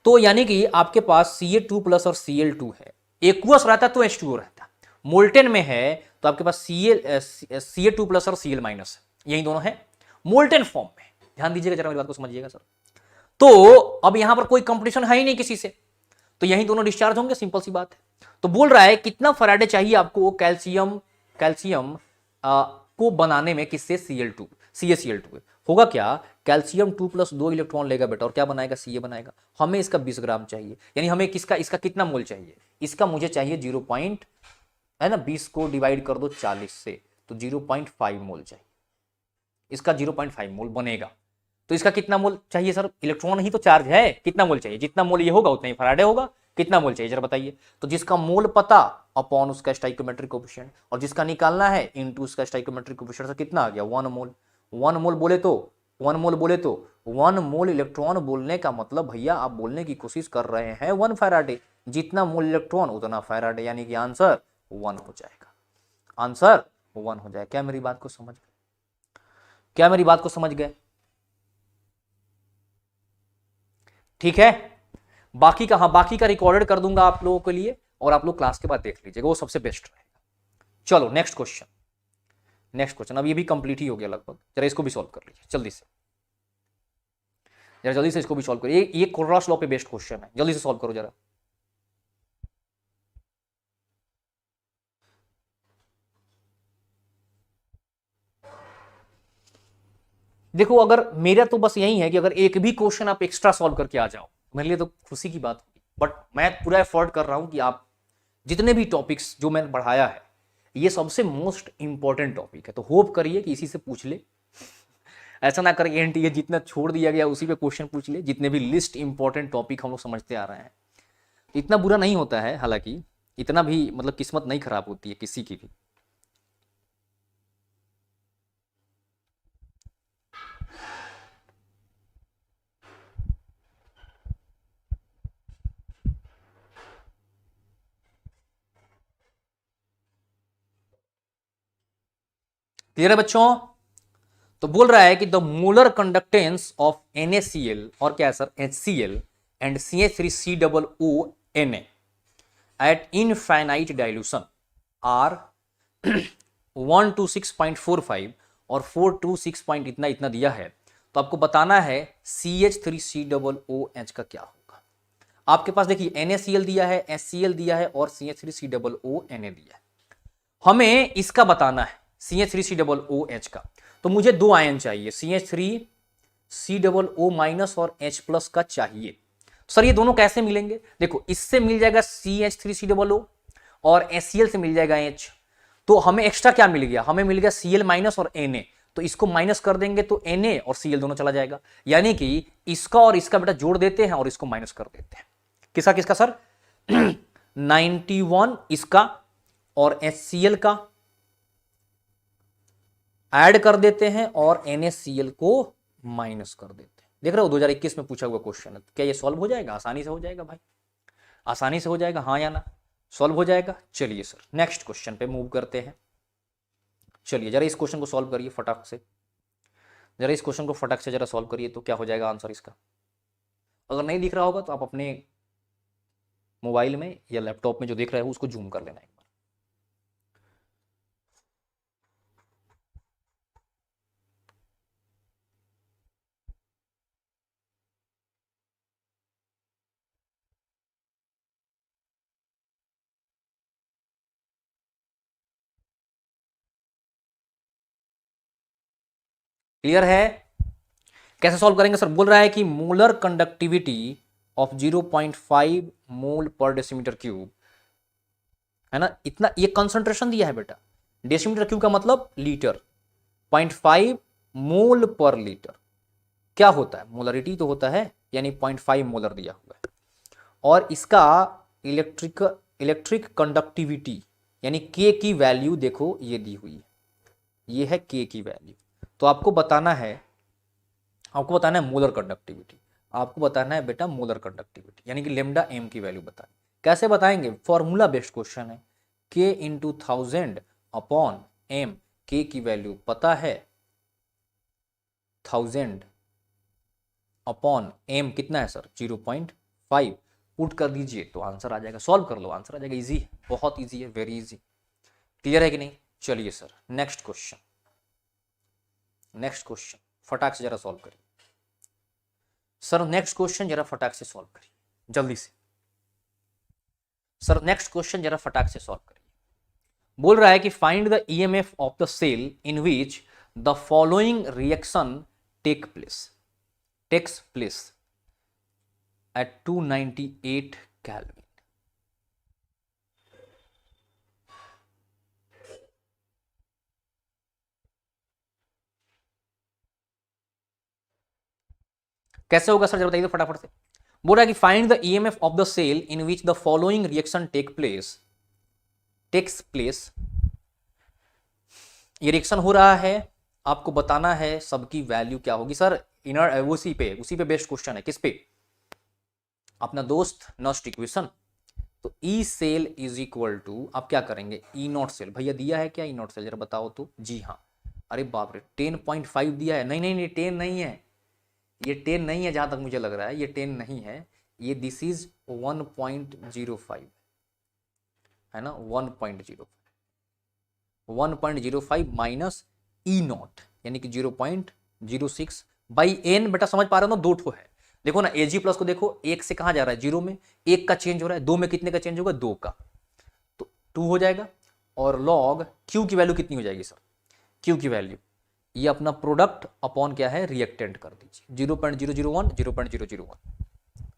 तो यानी कि आपके पास Ca2 प्लस और Cl2 है, एक्वस रहता तो H2O रहता, मोल्टेन में है तो आपके पास Ca2 प्लस और Cl माइनस है, यही दोनों है मोल्टेन फॉर्म में। ध्यान दीजिएगा जरा, मेरी बात को समझिएगा सर। तो अब यहां पर कोई कंपटीशन है ही नहीं किसी से, तो यही दोनों डिस्चार्ज होंगे, सिंपल सी बात है। तो बोल रहा है कितना फैराडे चाहिए आपको कैल्शियम को बनाने में, किससे, CaCl2 होगा क्या, कैल्शियम 2 प्लस 2 इलेक्ट्रॉन लेगा बेटा और क्या बनाएगा, Ca बनाएगा। हमें इसका 20 ग्राम चाहिए, यानी हमें इसका कितना मोल चाहिए, इसका मुझे चाहिए 20 को डिवाइड कर दो 40 से, तो 0.5 मोल चाहिए, इसका 0.5 मोल बनेगा। तो इसका कितना मोल चाहिए सर, इलेक्ट्रॉन ही तो चार्ज है, कितना मोल चाहिए, जितना मोल ये होगा उतना ही फैराडे होगा, कितना मोल चाहिए जरा बताइए। तो जिसका मोल पता अपॉन उसका स्टाइकोमेट्रिक कोएफिशिएंट, और जिसका निकालना है इनटू उसका स्टाइकोमेट्रिक कोएफिशिएंट, कितना आ गया, 1 मोल। 1 मोल बोले तो 1 मोल इलेक्ट्रॉन बोलने का मतलब भैया आप बोलने की कोशिश कर रहे हैं 1 फैराडे, जितना मोल इलेक्ट्रॉन उतना फैराडे, यानी कि आंसर 1 हो जाएगा, आंसर 1 हो जाएगा। क्या मेरी बात को समझ गए, क्या मेरी बात को समझ गए, ठीक है। बाकी का, हाँ बाकी का रिकॉर्डेड कर दूंगा आप लोगों के लिए, और आप लोग क्लास के बाद देख लीजिएगा, वो सबसे बेस्ट रहेगा। चलो नेक्स्ट क्वेश्चन, अब ये भी कंप्लीट ही हो गया लगभग, जरा इसको भी सॉल्व कर लीजिए जल्दी से, जल्दी से इसको भी सॉल्व करिए। ये कोरलस लॉ पे बेस्ड क्वेश्चन है, जल्दी से सॉल्व करो जरा। देखो, अगर मेरा तो बस यही है कि अगर एक भी क्वेश्चन आप एक्स्ट्रा सॉल्व करके आ जाओ मेरे लिए तो खुशी की बात होगी, बट मैं पूरा एफर्ट कर रहा हूं कि आप जितने भी टॉपिक्स जो मैंने पढ़ाया है, ये सबसे मोस्ट इंपॉर्टेंट टॉपिक है, तो होप करिए कि इसी से पूछ ले। ऐसा ना करें एनटीए जितना छोड़ दिया गया उसी पे क्वेश्चन पूछ ले, जितने भी लिस्ट इंपॉर्टेंट टॉपिक हम लोग समझते आ रहे हैं। इतना बुरा नहीं होता है, हालांकि इतना भी मतलब किस्मत नहीं खराब होती है किसी की भी। क्लियर है बच्चों। तो बोल रहा है कि the molar conductance of NaCl और क्या है sir HCl and CH3COO Na at infinite dilution are 1 to 6.45 और 4 to 6 पॉइंट इतना इतना दिया है, तो आपको बताना है CH3COOH का क्या होगा। आपके पास देखिए NaCl दिया है, HCl दिया है और CH3COONA दिया है। हमें इसका बताना है CH3COOH का, तो मुझे दो आयन चाहिए, CH3COO माइनस और H प्लस का चाहिए। सर ये दोनों कैसे मिलेंगे? देखो इससे मिल जाएगा CH3COO और HCl से मिल जाएगा H, तो हमें एक्स्ट्रा क्या मिल गया? हमें मिल गया Cl माइनस और Na, तो इसको माइनस कर देंगे तो Na और Cl दोनों चला जाएगा, यानी कि इसका और इसका बेटा जोड़ देते हैं और इसको माइनस कर देते हैं। किसका किसका सर? 91 इसका और HCl का ऐड कर देते हैं और NaCl को माइनस कर देते हैं। देख रहे हो 2021 में पूछा हुआ क्वेश्चन है, क्या ये सॉल्व हो जाएगा? आसानी से हो जाएगा भाई, आसानी से हो जाएगा, हाँ या ना? सॉल्व हो जाएगा। चलिए सर नेक्स्ट क्वेश्चन पे मूव करते हैं। चलिए जरा इस क्वेश्चन को सॉल्व करिए फटाक से, जरा इस क्वेश्चन को फटाक से जरा सॉल्व करिए, तो क्या हो जाएगा आंसर इसका। अगर नहीं दिख रहा होगा तो आप अपने मोबाइल में या लैपटॉप में जो देख रहे हो उसको जूम कर लेना एक बार। क्लियर है? कैसे सॉल्व करेंगे सर? बोल रहा है कि मोलर कंडक्टिविटी ऑफ 0.5 मोल पर डेसीमीटर क्यूब, है ना, इतना ये कंसंट्रेशन दिया है बेटा। डेसीमीटर क्यूब का मतलब लीटर, 0.5 मोल पर लीटर क्या होता है? मोलरिटी तो होता है, यानी 0.5 मोलर दिया हुआ है। और इसका इलेक्ट्रिक कंडक्टिविटी यानी के की वैल्यू देखो ये दी हुई है, ये है के की वैल्यू। तो आपको बताना है मोलर कंडक्टिविटी, आपको बताना है बेटा मोलर कंडक्टिविटी, यानी कि लेमडा एम की वैल्यू बताएं। कैसे बताएंगे? फॉर्मूला बेस्ड क्वेश्चन है, के इंटू 1000 अपॉन एम। के की वैल्यू पता है 1000 अपॉन एम कितना है सर? 0.5। पुट कर दीजिए तो आंसर आ जाएगा, सॉल्व कर लो आंसर आ जाएगा। इजी है, बहुत इजी है, वेरी इजी। क्लियर है कि नहीं? चलिए सर नेक्स्ट क्वेश्चन फटाक से जरा सॉल्व करिए सर। नेक्स्ट क्वेश्चन जरा फटाक से सॉल्व करिए जल्दी से सर। नेक्स्ट क्वेश्चन जरा फटाक से सॉल्व करिए। बोल रहा है कि find the EMF of the cell in which the following reaction takes place at 298 Kelvin. कैसे होगा सर जरा बताइए तो फटाफट से। बोल रहा है कि find the EMF of the cell in which the following reaction takes place. ये रिएक्शन हो रहा है, आपको बताना है सबकी वैल्यू क्या होगी सर। इनर उसी पे बेस्ट क्वेश्चन है। किस पे? अपना दोस्त नॉस्ट इक्वेशन। तो E cell is equal to, आप क्या करेंगे? E naught cell. भैया दिया है क्या ई नॉट सेल? जरा बताओ तो। जी हाँ। अरे बाप रे 10.5 दिया है। नहीं 10 नहीं है, ये 10 नहीं है जहां तक मुझे लग रहा है, ये 10 नहीं है, ये दिस इज 1.05 है ना। 1.05 माइनस ई नॉट यानी कि 0.06 बाई एन। बेटा समझ पा रहे हो ना? दो ठो है। देखो ना एजी प्लस को देखो, एक से कहां जा रहा है? जीरो में। एक का चेंज हो रहा है, दो में कितने का चेंज होगा? दो का, तो 2 हो जाएगा। और लॉग क्यू की वैल्यू कितनी हो जाएगी सर? क्यू की वैल्यू ये अपना प्रोडक्ट अपॉन क्या है? रिएक्टेंट कर दीजिए 0.001 0.001।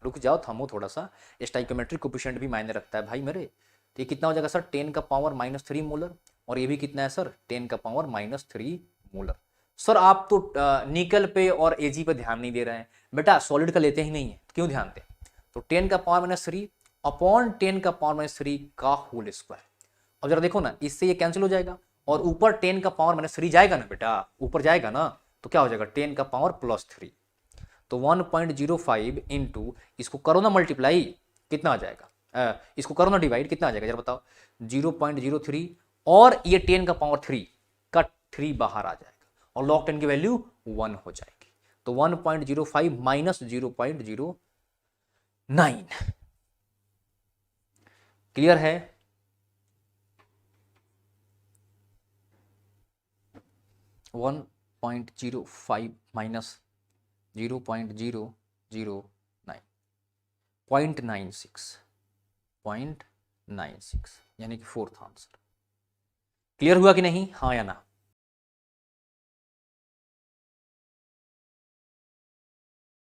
रुक जाओ, थमो थोड़ा सा, स्टाइकोमेट्रिक कोफिशिएंट भी मायने रखता है भाई मेरे। तो ये कितना हो जाएगा सर? 10 का पावर -3 मोलर। और ये भी कितना है सर? 10 का पावर -3 मोलर। सर आप तो निकल पे और एजी पे ध्यान नहीं दे रहे हैं बेटा, सॉलिड का लेते ही नहीं है, क्यों ध्यान दें? तो 10 का पावर -3 अपॉन 10 का पावर -3 का होल स्क्वायर। अब जरा देखो ना, इससे ये कैंसिल हो जाएगा और ऊपर 10 का पावर -3 जाएगा ना बेटा, ऊपर जाएगा ना, तो क्या हो जाएगा? 10 का पावर +3। तो 1.05 इंटू इसको करो ना मल्टीप्लाई, कितना आ जाएगा? इसको करो ना डिवाइड, कितना आ जाएगा जरा बताओ? 0.03 और ये 10 का पावर 3 का 3 बाहर आ जाएगा और log 10 की वैल्यू 1 हो जाएगी। तो 1.05 माइनस 0.09 क्लियर है? वन 1.05 माइनस 0.009 0.96 यानी कि फोर्थ आंसर। क्लियर हुआ कि नहीं, हाँ या ना?